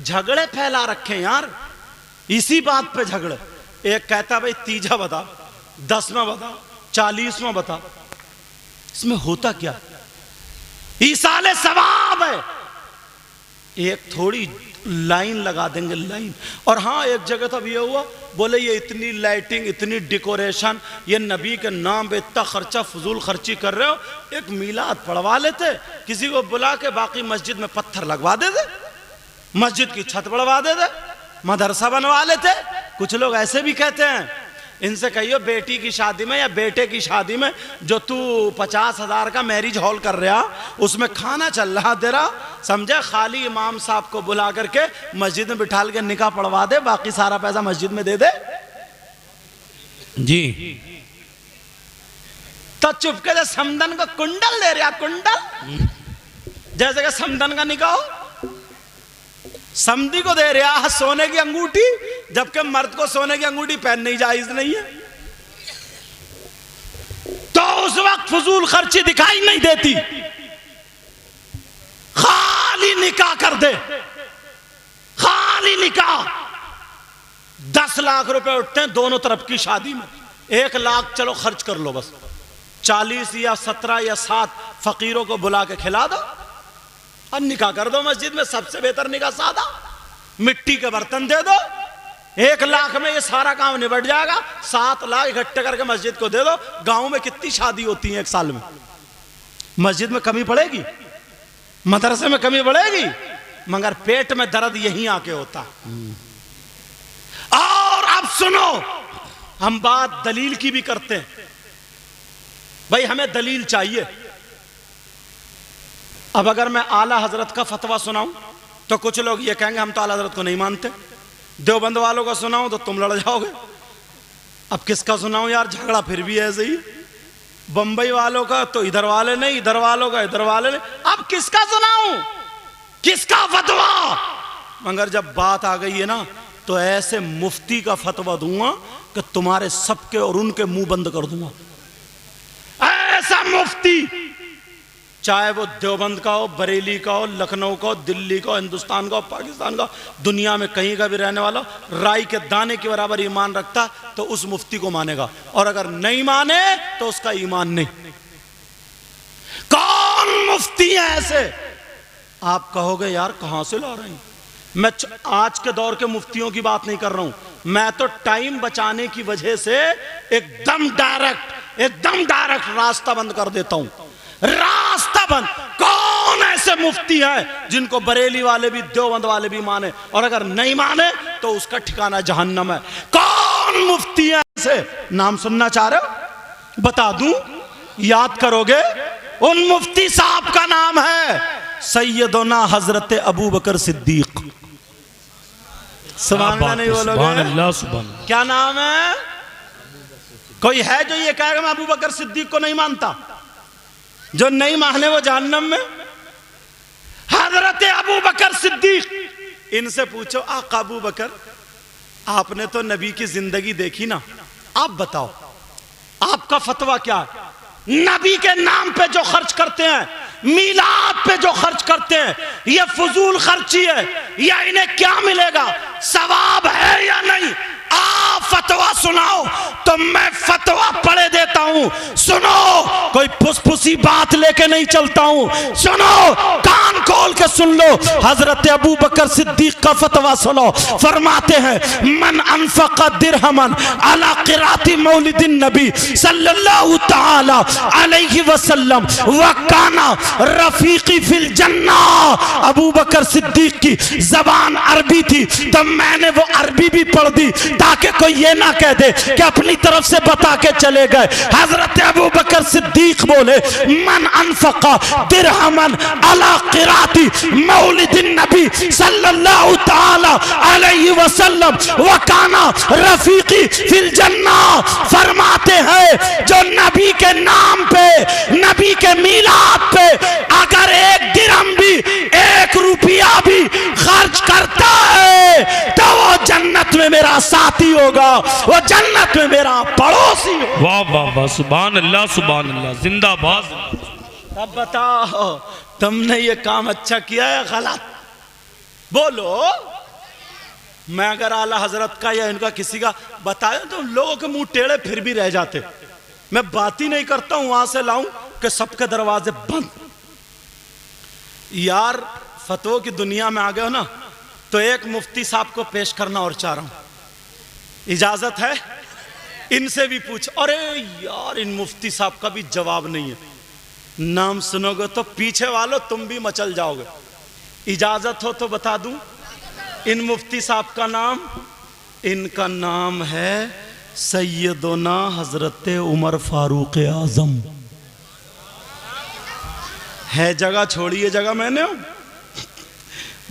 झगड़े फैला रखे यार, इसी बात पे झगड़े। एक कहता भाई तीजा बताओ, 10वां बताओ, 40वां बता, इसमें होता क्या? ईसाले सवाब है। एक थोड़ी लाइन लगा देंगे, लाइन। और हाँ, एक जगह तब ये हुआ, बोले ये इतनी लाइटिंग, इतनी डेकोरेशन, ये नबी के नाम पे इतना खर्चा, फजूल खर्ची कर रहे हो, एक मीलाद पढ़वा लेते, किसी को बुला के, बाकी मस्जिद में पत्थर लगवा देते, मस्जिद की छत बढ़वा देते, मदरसा बनवा लेते। कुछ लोग ऐसे भी कहते हैं। इनसे कहियो बेटी की शादी में या बेटे की शादी में जो तू 50,000 का मैरिज हॉल कर रहा, उसमें खाना चल रहा तेरा, समझे, खाली इमाम साहब को बुला करके मस्जिद में बिठाल के निकाह पढ़वा दे, बाकी सारा पैसा मस्जिद में दे दे जी। तो चुपके से समदन को कुंडल दे रहा, कुंडल, जैसे कि समदन का निकाह हो। समधी को दे रहा सोने की अंगूठी, जबकि मर्द को सोने की अंगूठी पहननी जायज नहीं है। तो उस वक्त फजूल खर्ची दिखाई नहीं देती, खाली निकाह कर दे, खाली निकाह। 10 लाख रुपए उठते हैं दोनों तरफ की शादी में, 1 लाख चलो खर्च कर लो, बस 40 या 17 या 7 फकीरों को बुला के खिला दो और निकाह कर दो मस्जिद में। सबसे बेहतर निकाह सादा, मिट्टी के बर्तन दे दो, 1 लाख में ये सारा काम निबट जाएगा। 7 लाख इकट्ठे करके मस्जिद को दे दो। गांव में कितनी शादी होती है 1 साल में? मस्जिद में कमी पड़ेगी, मदरसे में कमी पड़ेगी, मगर पेट में दर्द यहीं आके होता। और अब सुनो, हम बात दलील की भी करते हैं। भाई हमें दलील चाहिए। अब अगर मैं आला हजरत का फतवा सुनाऊं तो कुछ लोग ये कहेंगे हम तो आला हजरत को नहीं मानते। देवबंद वालों का सुनाऊं तो तुम लड़ जाओगे। अब किसका सुनाऊं यार, झगड़ा फिर भी ऐसे ही। बंबई वालों का तो इधर वाले नहीं, इधर वालों का इधर वाले नहीं। अब किसका सुनाऊं, किसका फतवा? मगर जब बात आ गई है ना, तो ऐसे मुफ्ती का फतवा दूंगा कि तुम्हारे सबके और उनके मुंह बंद कर दूंगा। ऐसा मुफ्ती, चाहे वो देवबंद का हो, बरेली का हो, लखनऊ का हो, दिल्ली का हो, हिंदुस्तान का हो, पाकिस्तान का, दुनिया में कहीं का भी रहने वाला, राई के दाने के बराबर ईमान रखता तो उस मुफ्ती को मानेगा, और अगर नहीं माने तो उसका ईमान नहीं। कौन मुफ्ती है ऐसे? आप कहोगे यार कहां से ला रहे हैं? मैं आज के दौर के मुफ्तियों की बात नहीं कर रहा हूं, मैं तो टाइम बचाने की वजह से एकदम डायरेक्ट रास्ता बंद कर देता हूं। रास्ता बंद। कौन ऐसे मुफ्ती है जिनको बरेली वाले भी, देवबंद वाले भी माने, और अगर नहीं माने तो उसका ठिकाना जहन्नम है? कौन मुफ्ती है ऐसे? नाम सुनना चाह रहे हो? बता दूं, याद करोगे? उन मुफ्ती साहब का नाम है सैयदना हजरत अबू बकर सिद्दीक। सुभान अल्लाह नहीं बोलोगे? सुभान अल्लाह, सुभान अल्लाह। क्या नाम है? कोई है जो ये कहेगा मैं अबू बकर सिद्दीक को नहीं मानता? जो नहीं माने वो जहन्नम में। हजरत अबू बकर सिद्दीक, इनसे पूछो आका अबू बकर, आपने तो नबी की जिंदगी देखी ना, आप बताओ आपका फतवा क्या है? नबी के नाम पे जो खर्च करते हैं, मीलाद पे जो खर्च करते हैं, ये फजूल खर्ची है या इन्हें क्या मिलेगा? सवाब है या नहीं? आप फतवा सुनाओ तो मैं फतवा पढ़े देता हूं। सुनो, कोई फुसफुसी बात लेके नहीं चलता हूं। सुनो, कान खोल के सुन लो। हजरत अबू बकर सिद्दीक का फतवा सुनो। फरमाते हैं मन अनफक़ दिरहमन अला क़िराती मौलिदिन नबी सल्लल्लाहु तआला अलैहि वसल्लम व काना रफीकी फिल जन्ना। अबू बकर सिद्दीक की जबान अरबी थी तो मैंने वो अरबी भी पढ़ दी ताकि कोई ये ना कह दे कि अपनी तरफ से बता के चले गए। हजरत अबू बकर सिद्दीक बोले मन अनफक़ दिरहमन अला क़िराती मौलिदिन नबी सल्लल्लाहु तआला अलैहि वसल्लम व काना रफीकी फिल जन्ना। फरमाते हैं जो नबी के नाम पे, नबी के मीलाद पे अगर 1 दिरहम भी, 1 रुपया भी खर्च करता है तो वो जन्नत में मेरा साथी होगा, वो जन्नत में मेरा पड़ोसी होगा। वाह वाह वाह, सुभान अल्लाह, सुभान अल्लाह, जिंदाबाद। अब बताओ तुमने ये काम अच्छा किया या गलत? बोलो। मैं अगर आला हजरत का या इनका किसी का बताया तो लोगों के मुंह टेढ़े फिर भी रह जाते। मैं बात ही नहीं करता हूं, वहां से लाऊं कि सबके दरवाजे बंद। यार फतवों की दुनिया में आ गए हो ना, तो एक मुफ्ती साहब को पेश करना और चाह रहा हूं, इजाजत है? इनसे भी पूछ। अरे यार इन मुफ्ती साहब का भी जवाब नहीं है, नाम सुनोगे तो पीछे वालों तुम भी मचल जाओगे। इजाजत हो तो बता दूं इन मुफ्ती साहब का नाम? इनका नाम है सैयदना हजरत उमर फारूक आजम। है जगह, छोड़िए जगह, मैंने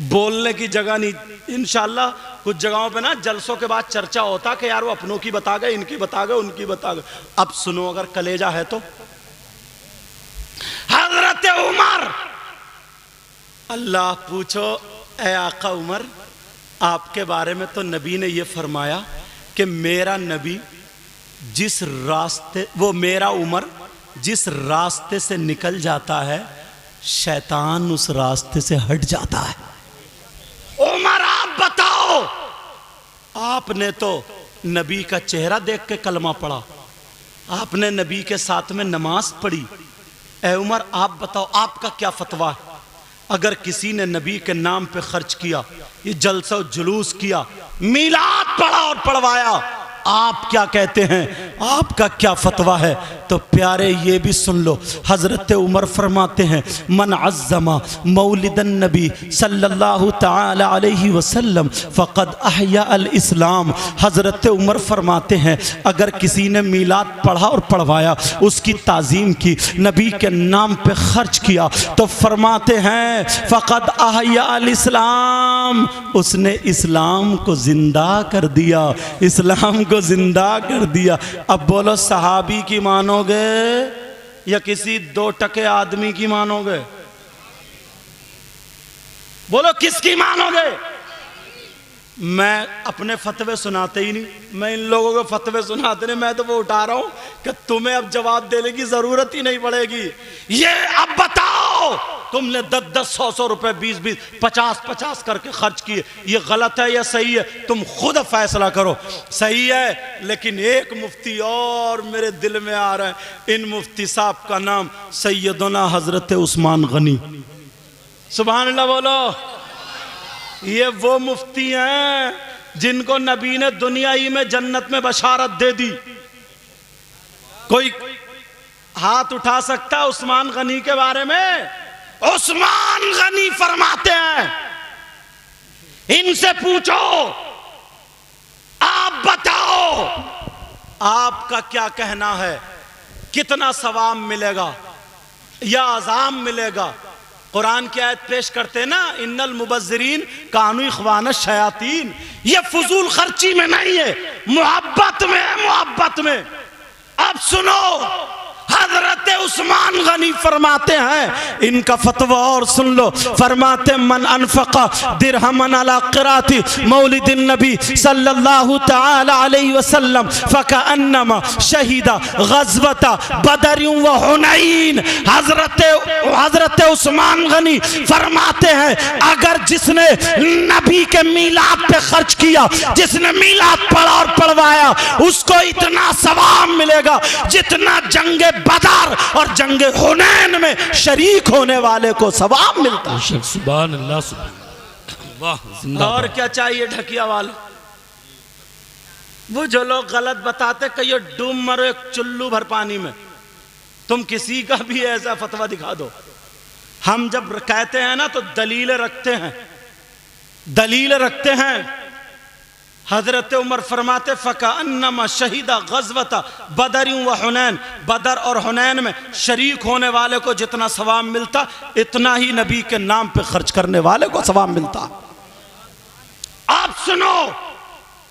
बोलने की जगह नहीं। इंशाल्लाह कुछ जगहों पे ना जलसों के बाद चर्चा होता कि यार वो अपनों की बता गए, इनकी बता गए, उनकी बता गए। अब सुनो, अगर कलेजा है तो हजरत उमर, अल्लाह पूछो ए आका उमर, आपके बारे में तो नबी ने ये फरमाया कि मेरा नबी जिस रास्ते, वो मेरा उमर जिस रास्ते से निकल जाता है शैतान उस रास्ते से हट जाता है। उमर आप बताओ, आपने तो नबी का चेहरा देख के कलमा पढ़ा, आपने नबी के साथ में नमाज पढ़ी। ए उमर आप बताओ आपका क्या फतवा है? अगर किसी ने नबी के नाम पे खर्च किया, ये जलसा जुलूस किया, मीलाद पढ़ा और पढ़वाया, आप क्या कहते हैं? आपका क्या फतवा है? तो प्यारे ये भी सुन लो, हजरत उमर फरमाते हैं मन अज़्ज़मा मौलिदन नबी सल्लल्लाहु ताला अलैहि वसल्लम फ़क़द अहया अल इस्लाम। हजरत उमर फरमाते हैं अगर किसी ने मीलाद पढ़ा और पढ़वाया, उसकी ताज़ीम की, नबी के नाम पे खर्च किया, तो फरमाते हैं फ़क़द अहया अल इस्लाम, उसने इस्लाम को जिंदा कर दिया, इस्लाम को जिंदा कर दिया। अब बोलो सहाबी की मानोगे या किसी 2 टके आदमी की मानोगे? बोलो किसकी मानोगे? मैं अपने फतवे सुनाते ही नहीं, मैं इन लोगों को फतवे सुनाते नहीं, मैं तो वो उठा रहा हूं कि तुम्हें अब जवाब देने की जरूरत ही नहीं पड़ेगी। ये अब बताओ तुमने 10-10, 100-100 रुपए, 20-20, 50-50 करके खर्च किए, ये गलत है या सही है? तुम खुद फैसला करो। सही है, लेकिन एक मुफ्ती और मेरे दिल में आ रहा है, इन मुफ्ती साहब का नाम सैयदना हजरत उस्मान गनी। सुभान अल्लाह बोलो। ये वो मुफ्ती हैं जिनको नबी ने दुनिया ही में जन्नत में बशारत दे दी। कोई हाथ उठा सकता है उस्मान गनी के बारे में? उस्मान गनी फरमाते हैं, इनसे पूछो आप बताओ आपका क्या कहना है, कितना सवाब मिलेगा या अज़ाब मिलेगा? कुरान की आयत पेश करते हैं ना, इन्नल मुबज़्ज़िरीन कानू इख़वान शयातीन। ये फजूल खर्ची में नहीं है, मोहब्बत में है, मोहब्बत में। अब सुनो, हजरत उस्मान गनी फरमाते हैं, इनका फतवा और सुन लो। फरमाते मन अनफका दिरहमन अला क़िराती मौलिदिन नबी सल्लल्लाहु ताला अलैहि वसल्लम फकअन्नमा शहीदा ग़ज़वता बदर व हुनैन। हजरत उस्मान गनी फरमाते हैं अगर जिसने नबी के मीलाद पे खर्च किया, जिसने मीलाद पढ़ा और पढ़वाया, उसको इतना सवाब मिलेगा जितना जंगे बदर और जंगे हुनैन में शरीक होने वाले को सवाब मिलता है। सुभान अल्लाह, सुभान वाह। और क्या चाहिए ढकिया वालों? वो जो लोग गलत बताते, कहियो डूब मरो एक चुल्लू भर पानी में। तुम किसी का भी ऐसा फतवा दिखा दो, हम जब कहते हैं ना तो दलील रखते हैं, दलील रखते हैं। हजरत उमर फरमाते फ़कअन्नमा शहीदा ग़ज़वता बदर व हुनैन, बदर और हुनैन में शरीक होने वाले को जितना सवाब मिलता, इतना ही नबी के नाम पे खर्च करने वाले को सवाब मिलता। आप सुनो,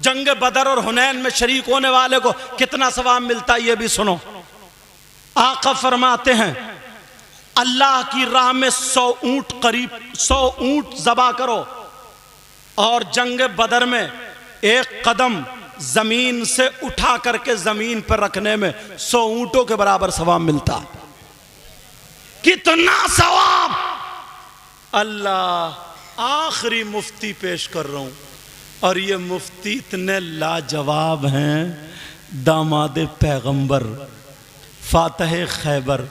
जंग बदर और हुनैन में शरीक होने वाले को कितना सवाब मिलता, ये भी सुनो। आका फरमाते हैं अल्लाह की राह में 100 ऊंट, करीब 100 ऊंट ज़बा करो, और जंग बदर में एक कदम जमीन से उठा करके जमीन पर रखने में 100 ऊंटों के बराबर सवाब मिलता। कितना सवाब! अल्लाह, आखिरी मुफ्ती पेश कर रहा हूं, और ये मुफ्ती इतने लाजवाब हैं, दामाद पैगंबर फातह खैबर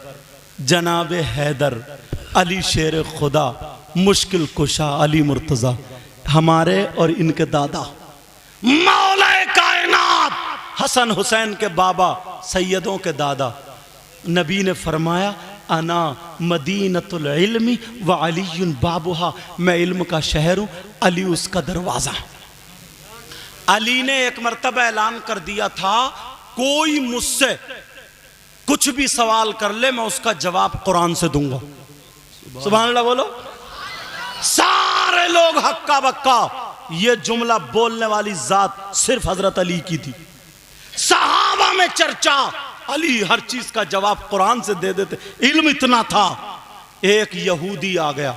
जनाब हैदर अली शेर खुदा मुश्किल कुशा अली मुर्तज़ा, हमारे और इनके दादा मौलाए कायनात हसन हुसैन के बाबा सैयदों के दादा। नबी ने फरमाया अना मदीनतुल इल्मी व अलीयुन बाबुहा, मैं इल्म का शहर हूँ, अली उसका दरवाज़ा। अली ने एक मर्तबा ऐलान कर दिया था, कोई मुझसे कुछ भी सवाल कर ले मैं उसका जवाब कुरान से दूंगा। सुभान अल्लाह बोलो। सारे लोग हक्का बक्का। ये जुमला बोलने वाली जात सिर्फ हजरत अली की थी। सहाबा में चर्चा, अली हर चीज का जवाब कुरान से दे देते, इल्म इतना था। एक यहूदी आ गया,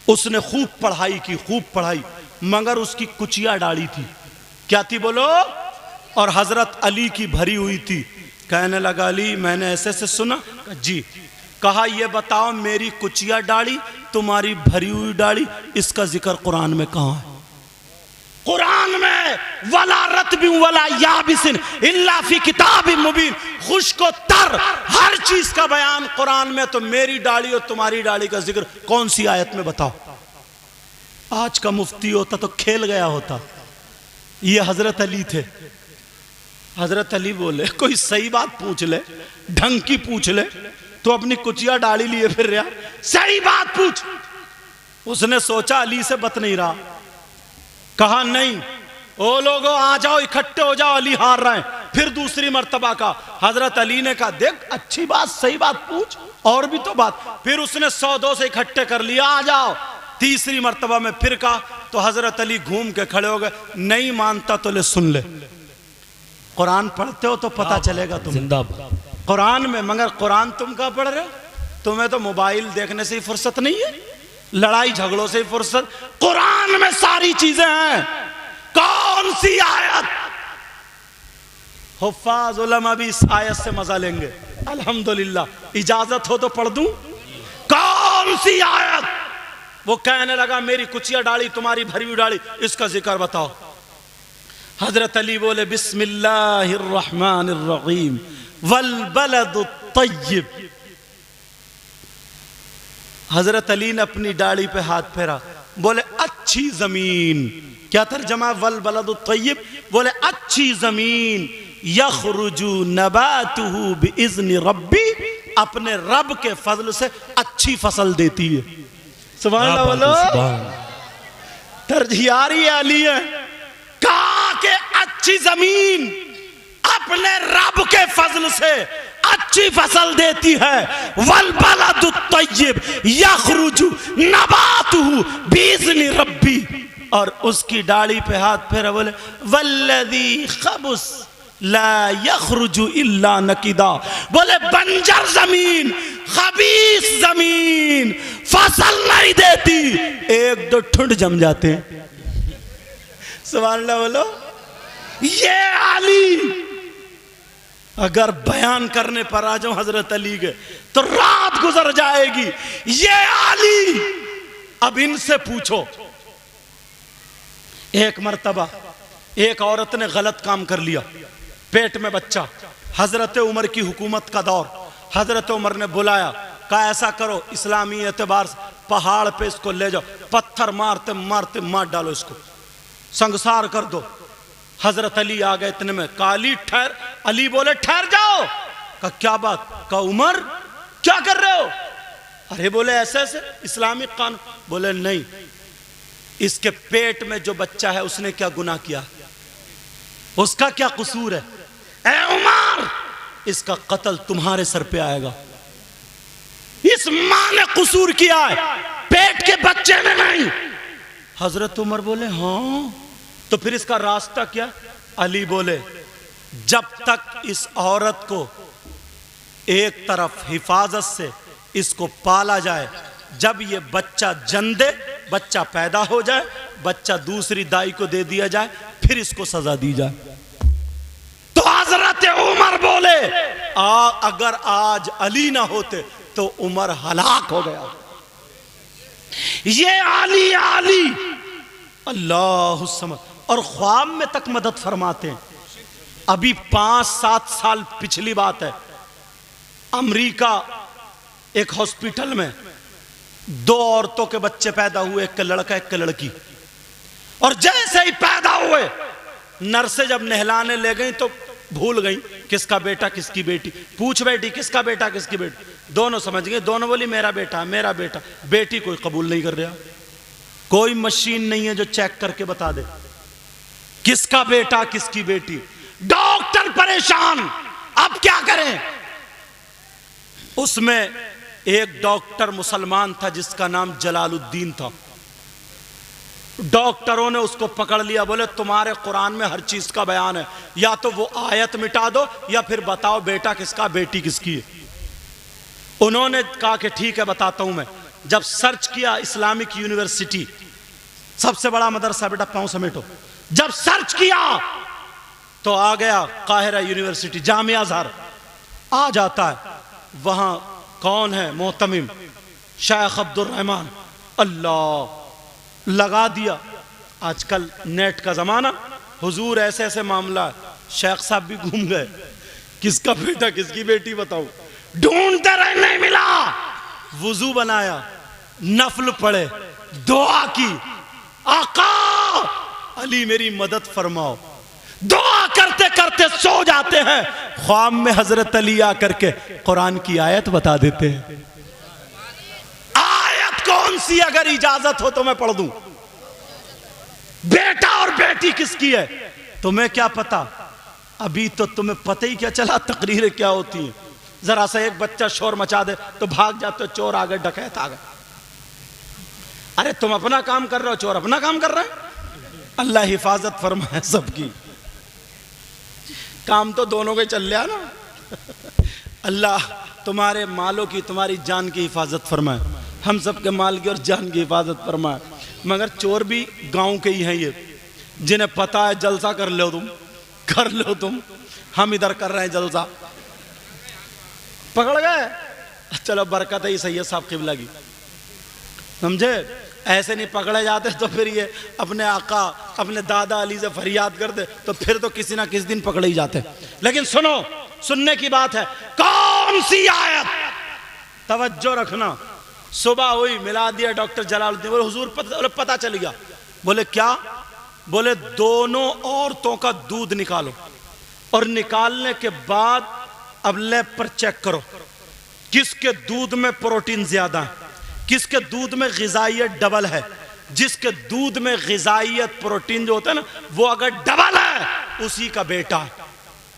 उसने खूब पढ़ाई की, खूब पढ़ाई, मगर उसकी कुचिया डाली थी। क्या थी बोलो? और हजरत अली की भरी हुई थी। कहने लगा अली मैंने ऐसे से सुना। जी। कहा ये बताओ मेरी कुचिया डाली तुम्हारी भरी हुई डाली, इसका जिक्र कुरान में कहां है? कुरान में वला रत्बि वला याबिसिन इल्ला फी किताबिन मुबीन, खुश्को तर हर चीज का बयान कुरान में। तो मेरी डाली और तुम्हारी डाली का जिक्र कौन सी आयत में बताओ? आज का मुफ्ती होता तो खेल गया होता। ये हजरत अली थे। हजरत अली बोले कोई सही बात पूछ ले, ढंग की पूछ ले, तो अपनी कुचिया डाली लिए फिर रहा, सही बात पूछ। उसने सोचा अली से बत नहीं रहा, कहा नहीं ओ लोगों आ जाओ इकट्ठे हो जाओ, अली हार रहे हैं। फिर दूसरी मर्तबा का हजरत अली ने कहा देख अच्छी बात सही बात पूछ, और भी तो बात। फिर उसने 100-200 से इकट्ठे कर लिया, आ जाओ। तीसरी मर्तबा में फिर कहा तो हजरत अली घूम के खड़े हो गए, नहीं मानता तो ले सुन ले, कुरान पढ़ते हो तो पता चलेगा तुम जिंदाबाद कुरान में। मगर कुरान तुम कहाँ पढ़ रहे हो? तुम्हें तो मोबाइल देखने से ही फुर्सत नहीं है, लड़ाई झगड़ों से ही फुर्सत। कुरान में सारी चीजें हैं। कौन सी आयत? हुफ्फाज उलमा भी इस आयत से मजा लेंगे अल्हम्दुलिल्लाह, इजाजत हो तो पढ़ दूं। कौन सी आयत? वो कहने लगा मेरी कुचिया डाली तुम्हारी भरी हुई डाली, इसका जिक्र बताओ। हजरत अली बोले बिस्मिल्लाहिर रहमानिर रहीम वल बलदुत तय्यिब। हजरत अली ने अपनी दाढ़ी पे हाथ फेरा, बोले अच्छी जमीन। क्या तर्जमा? वल बलदुत तय्यिब, बोले अच्छी जमीन यखरुजु नबातुहु बिइज़्नि रब्बी, अपने रब के फजल से अच्छी फसल देती है। सुभान अल्लाह बोलो। तर्जियारी अली है, कहा कि अच्छी जमीन अपने रब के फजल से अच्छी फसल देती है। वल बलदुत तय्यिब यखरुजु नबातुहु बिइज़्नि रब्बी, और उसकी दाढ़ी पे हाथ फेरा, बोले वल्लज़ी खबुस ला यखरुजु इल्ला नकिदा, बोले बंजर जमीन खबीस जमीन फसल नहीं देती, एक दो ठुंड जम जाते हैं। सुभान अल्लाह बोलो। ये अली अगर बयान करने पर आ जाओ हजरत अली के तो रात गुजर जाएगी। ये अली, अब इनसे पूछो। एक मर्तबा एक औरत ने गलत काम कर लिया, पेट में बच्चा, हजरत उमर की हुकूमत का दौर। हजरत उमर ने बुलाया, कहा ऐसा करो इस्लामी एतबार से पहाड़ पे इसको ले जाओ, पत्थर मारते मारते मार डालो, इसको संगसार कर दो। हजरत अली आ गए, इतने में कहा अली ठहर। अली बोले ठहर जाओ। कहा क्या बात? कहा उमर क्या कर रहे हो? अरे बोले ऐसे ऐसे इस्लामिक कानून। बोले नहीं, इसके पेट में जो बच्चा है उसने क्या गुनाह किया, उसका क्या कसूर है? ए उमर, इसका कत्ल तुम्हारे सर पे आएगा। इस मां ने कसूर किया है, पेट के बच्चे ने नहीं। हजरत उमर बोले हाँ, तो फिर इसका रास्ता क्या? अली बोले जब तक इस औरत को एक तरफ हिफाजत से इसको पाला जाए, जब ये बच्चा जन्म दे, बच्चा पैदा हो जाए, बच्चा दूसरी दाई को दे दिया जाए, फिर इसको सजा दी जाए। तो हजरत उमर बोले अगर आज अली ना होते तो उमर हलाक हो गया। ये अली अली अल्लाह समझ, और ख्वाब में तक मदद फरमाते हैं। अभी 5-7 साल पिछली बात है, अमेरिका एक हॉस्पिटल में 2 औरतों के बच्चे पैदा हुए, एक का लड़का एक का लड़की। और जैसे ही पैदा हुए नर्सें जब नहलाने ले गई तो भूल गई किसका बेटा किसकी बेटी। पूछ बेटी किसका बेटा किसकी बेटी, दोनों समझ गए, दोनों बोली मेरा बेटा मेरा बेटा। बेटी कोई कबूल नहीं कर रहा, कोई मशीन नहीं है जो चेक करके बता दे किसका बेटा किसकी बेटी। डॉक्टर परेशान, अब क्या करें। उसमें एक डॉक्टर मुसलमान था जिसका नाम जलालुद्दीन था। डॉक्टरों ने उसको पकड़ लिया, बोले तुम्हारे कुरान में हर चीज का बयान है, या तो वो आयत मिटा दो या फिर बताओ बेटा किसका बेटी किसकी है। उन्होंने कहा कि ठीक है बताता हूं मैं। जब सर्च किया इस्लामिक यूनिवर्सिटी, सबसे बड़ा मदरसा बेटा, पांव समेटो। जब सर्च किया तो आ गया काहिरा यूनिवर्सिटी, जामिया अज़हर आ जाता है। वहां कौन है मोहतमिम, शेख अब्दुल रहमान। अल्लाह, लगा दिया। आजकल नेट का जमाना, हुजूर ऐसे ऐसे मामला है। शेख साहब भी घूम गए, किसका बेटा किसकी बेटी बताओ। ढूंढते रहे नहीं मिला, वुजू बनाया, नफल पढ़े, दुआ की, आका अली मेरी मदद फरमाओ। दुआ करते करते सो जाते हैं, ख्वाब में हजरत अली आकर के कुरान की आयत बता देते हैं। आयत कौन सी, अगर इजाजत हो तो मैं पढ़ दूं। बेटा और बेटी किसकी है तुम्हें क्या पता। अभी तो तुम्हें पता ही क्या चला तकरीरें क्या होती हैं। जरा सा एक बच्चा शोर मचा दे तो भाग जाते हो, चोर आ गए डकैत आ गए। अरे तुम अपना काम कर रहे हो, चोर अपना काम कर रहे हैं। अल्लाह हिफाजत फरमाए सबकी, काम तो दोनों के चल रहा ना। अल्लाह तुम्हारे मालों की तुम्हारी जान की हिफाजत फरमाए, हम सब के माल की और जान की हिफाजत फरमाए। मगर चोर भी गांव के ही हैं ये, जिन्हें पता है जलसा कर लो तुम, कर लो तुम, हम इधर कर रहे हैं जलसा। पकड़ गए, चलो बरकत है सैयद साहब किबला की, समझे। ऐसे नहीं पकड़े जाते तो फिर ये अपने आका अपने दादा अली से फरियाद करते तो फिर तो किसी ना किसी दिन पकड़े ही जाते। लेकिन सुनो, सुनने की बात है। कौन सी आयत, तवज्जो रखना। सुबह हुई, मिला दिया डॉक्टर जलालुद्दीन, बोले हुजूर पता चल गया। बोले क्या, बोले दोनों औरतों का दूध निकालो और निकालने के बाद अब लैब पर चेक करो किसके दूध में प्रोटीन ज्यादा है, किसके दूध में ग़िज़ाइयत डबल है। जिसके दूध में ग़िज़ाइयत प्रोटीन जो होता है ना, वो अगर डबल है उसी का बेटा है,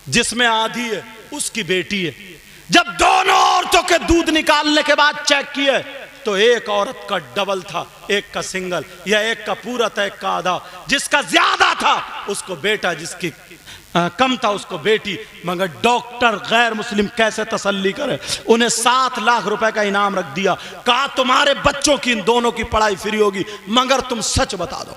जिसमें आधी है उसकी बेटी है। जब दोनों औरतों के दूध निकालने के बाद चेक किए तो एक औरत का डबल था, एक का सिंगल, या एक का पूरा था एक का आधा। जिसका ज्यादा था उसको बेटा, जिसकी कम था उसको बेटी। मगर डॉक्टर गैर मुस्लिम कैसे तसल्ली करे, उन्हें 7 लाख रुपए का इनाम रख दिया। कहा तुम्हारे बच्चों की इन दोनों की पढ़ाई फ्री होगी मगर तुम सच बता दो।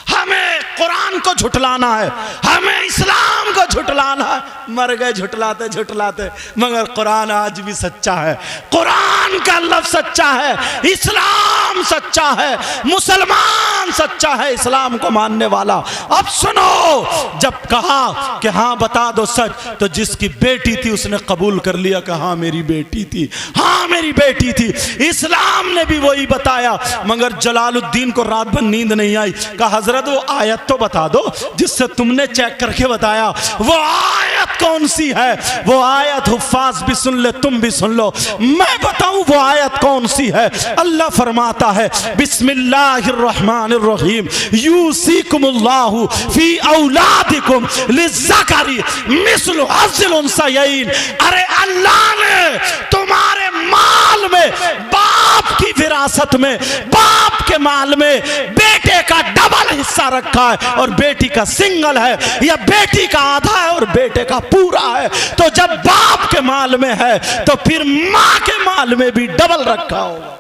हमें कुरान को झुटलाना है, हमें इस्लाम को झुटलाना है। मर गए झुटलाते झुटलाते, मगर कुरान आज भी सच्चा है। कुरान का लफ्ज़ सच्चा है, इस्लाम सच्चा है, मुसलमान सच्चा है, इस्लाम को मानने वाला। अब सुनो, जब कहा कि हाँ बता दो सच, तो जिसकी बेटी थी उसने कबूल कर लिया कि हाँ मेरी बेटी थी, हाँ मेरी बेटी थी। इस्लाम ने भी वही बताया। मगर जलालुद्दीन को रात भर नींद नहीं आई। कहा हजरत वो आयत तो बता दो जिससे तुमने चेक करके बताया, वो आयत कौन सी है। वो आयत हुफ्फाज भी सुन ले, तुम भी सुन लो, मैं बताऊं वो आयत कौन सी है। अल्लाह फरमाता है बिस्मिल्लाहिर्रहमानिर्रहीम, यूसीकुमुल्लाहु फी औलादिकुम लिज़्ज़करी मिस्लु हज़्ज़िल उन्सयैन। अरे अल्लाह ने तुम्हारे माल में, बाप की विरासत में, बाप के माल में बेटे का डबल हिस्सा रखा है और बेटी का सिंगल है, या बेटी का आधा है और बेटे का पूरा है। तो जब बाप के माल में है तो फिर माँ के माल में भी डबल रखा होगा।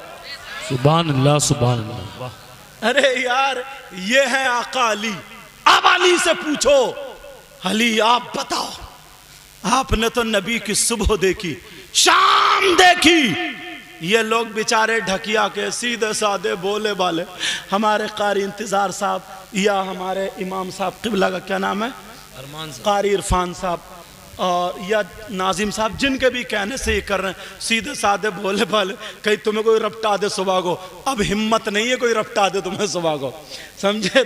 सुभान अल्लाह सुभान अल्लाह। अरे यार, ये है आका अली। अब अली से पूछो, अली आप बताओ, आपने तो नबी की सुबह देखी, शाम देखी। ये लोग बेचारे ढकिया के सीधे साधे बोले वाले, हमारे कारी इंतजार साहब या हमारे इमाम साहब किबला का क्या नाम है, कारी इरफान साहब, और या नाजिम साहब जिनके भी कहने से ये कर रहे हैं, सीधे साधे भोले भाले, कहीं तुम्हें कोई रपटा दे सुबह को, अब हिम्मत नहीं है कोई रपटा दे तुम्हें सुबह को, समझे।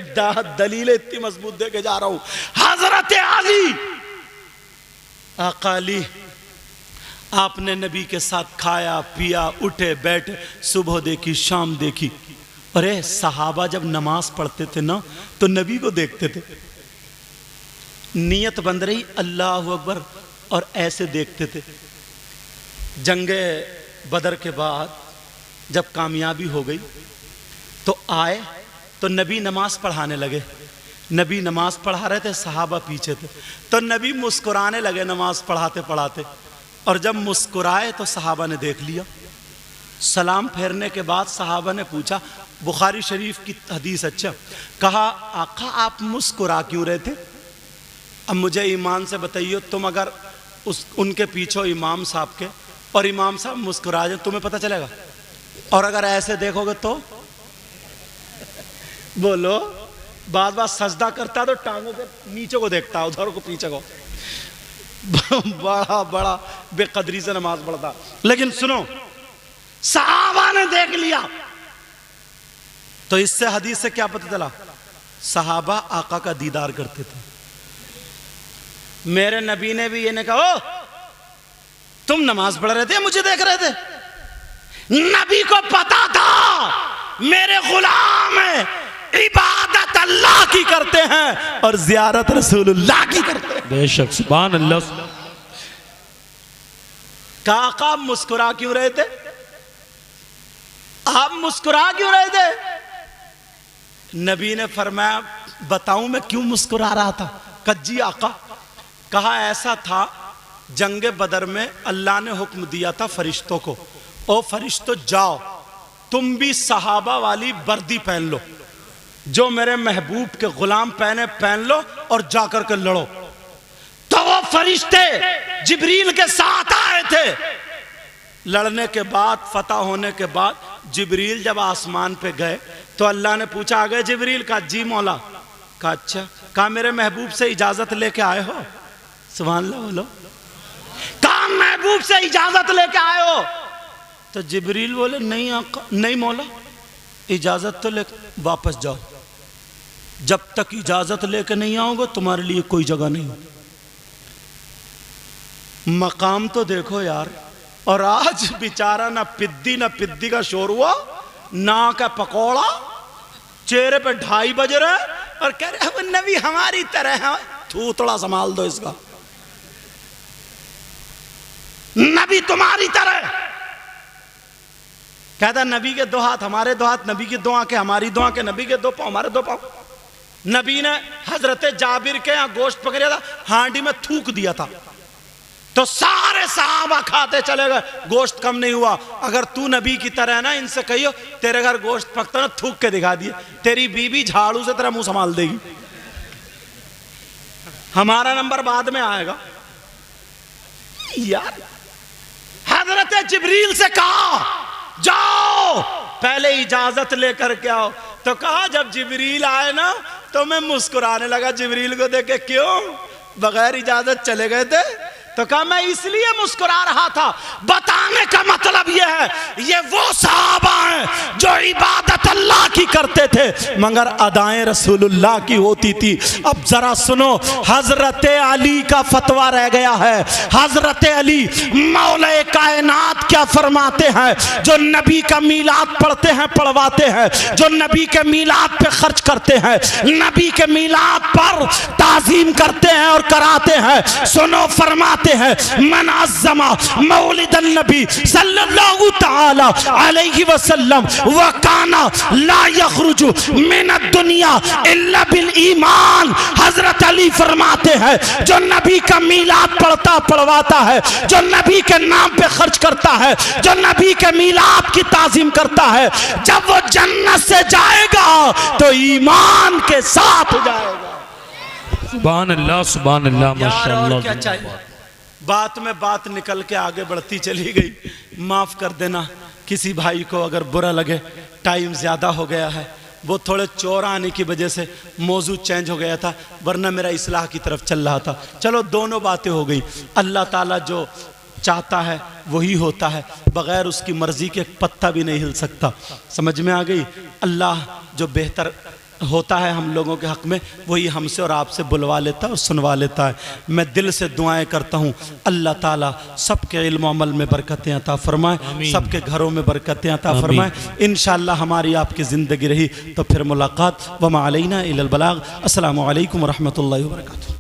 दलीलें इतनी मजबूत दे के जा रहा हूं। हजरत अली अकाली, आपने नबी के साथ खाया पिया, उठे बैठे, सुबह देखी शाम देखी। अरे सहाबा जब नमाज पढ़ते थे ना तो नबी को देखते थे, नियत बन रही अल्लाह अकबर, और ऐसे देखते थे। जंगे बदर के बाद जब कामयाबी हो गई तो आए तो नबी नमाज पढ़ाने लगे। नबी नमाज पढ़ा रहे थे, सहाबा पीछे थे, तो नबी मुस्कुराने लगे नमाज पढ़ाते पढ़ाते, और जब मुस्कुराए तो सहाबा ने देख लिया। सलाम फेरने के बाद सहाबा ने पूछा, बुखारी शरीफ की हदीस, अच्छा, कहा आका आप मुस्कुरा क्यों रहे थे? अब मुझे ईमान से बताइए, तुम अगर उनके पीछे इमाम साहब के और इमाम साहब मुस्कुरा जाए तुम्हें पता चलेगा? और अगर ऐसे देखोगे तो बोलो, बार बार सजदा करता तो टांगों के नीचे को देखता, उधर को पीछे को, बड़ा बड़ा बेकदरी से नमाज पढ़ता। लेकिन सुनो, सहाबा ने देख लिया तो इससे हदीस से क्या पता चला? सहाबा आका का दीदार करते थे। मेरे नबी ने भी ये नहीं कहा, ओ तुम नमाज पढ़ रहे थे मुझे देख रहे थे। नबी को पता था मेरे गुलाम है, इबादत अल्लाह की करते हैं और जियारत रसूलुल्लाह की करते हैं। बेशक, सुभान अल्लाह। काका मुस्कुरा क्यों रहे थे? आप मुस्कुरा क्यों रहे थे? नबी ने फरमाया, बताऊं मैं क्यों मुस्कुरा रहा था? कज्जी आका, कहा ऐसा था, जंगे बदर में अल्लाह ने हुक्म दिया था फरिश्तों को, ओ फरिश्तों जाओ तुम भी सहाबा वाली वर्दी पहन लो, जो मेरे महबूब के गुलाम पहन लो और जाकर के लड़ो। तो वो फरिश्ते जिब्रील के साथ आए थे। लड़ने के बाद, फतह होने के बाद, जिब्रील जब आसमान पे गए तो अल्लाह ने पूछा, आ गए जिब्रील? का जी मौला। का अच्छा। कहा मेरे महबूब से इजाजत लेके आए हो? सुभान अल्लाह बोलो। कहा महबूब से इजाजत लेके आए हो? तो जिब्रील बोले, नहीं आका, नहीं मौला, इजाजत तो ले, वापस जाओ, जब तक इजाजत लेके नहीं आओगे तुम्हारे लिए कोई जगह नहीं। मकाम तो देखो यार। और आज बेचारा ना पिद्दी का शोर हुआ, ना का पकौड़ा, चेहरे पे 2:30 बज रहे और कह रहे हैं नबी हमारी तरह है। तू थोड़ा संभाल दो इसका, नबी तुम्हारी तरह। कहता नबी के 2 हाथ हमारे 2 हाथ, नबी की 2 आंखें हमारी 2 आंखें, नबी के 2 पांव हमारे 2 पांव। नबी ने हजरत जाबिर के यहाँ गोश्त पकड़ा था, हांडी में थूक दिया था, तो सारे सहाबा खाते चले गए, गोश्त कम नहीं हुआ। अगर तू नबी की तरह है ना, इनसे कहियो तेरे घर गोश्त पकता ना, थूक के दिखा दिए, तेरी बीबी झाड़ू से तेरा मुंह संभाल देगी। हमारा नंबर बाद में आएगा यार। हजरत जिब्रील से कहा जाओ पहले इजाजत लेकर के आओ। तो कहा जब जिब्रील आए ना तो मैं मुस्कुराने लगा जिब्रील को देख के, क्यों बगैर इजाजत चले गए थे? तो कहा मैं इसलिए मुस्कुरा रहा था, बताने का मतलब यह है ये वो सहाबा हैं जो इबादत अल्लाह की करते थे मगर अदाएं रसूलुल्लाह की होती थी। अब जरा सुनो, हजरत अली का फतवा रह गया है। हजरत अली मौला कायनात क्या फरमाते हैं? जो नबी का मीलाद पढ़ते हैं, पढ़वाते हैं, जो नबी के मीलाद पे खर्च करते हैं, नबी के मीलाद पर ताजीम करते हैं और कराते हैं, सुनो फरमाते हैं मन अज़्ज़मा मौलिदन नबी सल्लल्लाहु तआला अलैहि वसल्लम व काना ला यखरुजु मिन दुनिया इल्ला बिल ईमान। हजरत अली फरमाते हैं जो नबी का मीलाद पढ़वाता है, जो नबी के नाम पे खर्च करता है, जो नबी के मीलाद की ताजीम करता है, जब वो जन्नत से जाएगा तो ईमान के साथ जाएगा। सुभान अल्लाह, सुभान अल्लाह, माशाअल्लाह। क्या चाहिए? बात में बात निकल के आगे बढ़ती चली गई। माफ कर देना किसी भाई को अगर बुरा लगे, टाइम ज्यादा हो गया है वो थोड़े चोर आने की वजह से मौजू चेंज हो गया था, वरना मेरा इस्लाह की तरफ चल रहा था। चलो दोनों बातें हो गई। अल्लाह ताला जो चाहता है वही होता है, बग़ैर उसकी मर्ज़ी के एक पत्ता भी नहीं हिल सकता। समझ में आ गई? अल्लाह जो बेहतर होता है हम लोगों के हक़ में, वही हमसे और आपसे बुलवा लेता है और सुनवा लेता है। मैं दिल से दुआएं करता हूँ, अल्लाह ताला सबके इल्म अमल में बरकतें अता फरमाए, सबके घरों में बरकतें अता फरमाए। इंशाअल्लाह हमारी आपकी ज़िंदगी रही तो फिर मुलाकात। वमा अलैना इल्लल बलाग। अस्सलामु अलैकुम व रहमतुल्लाहि व बरकातुहू।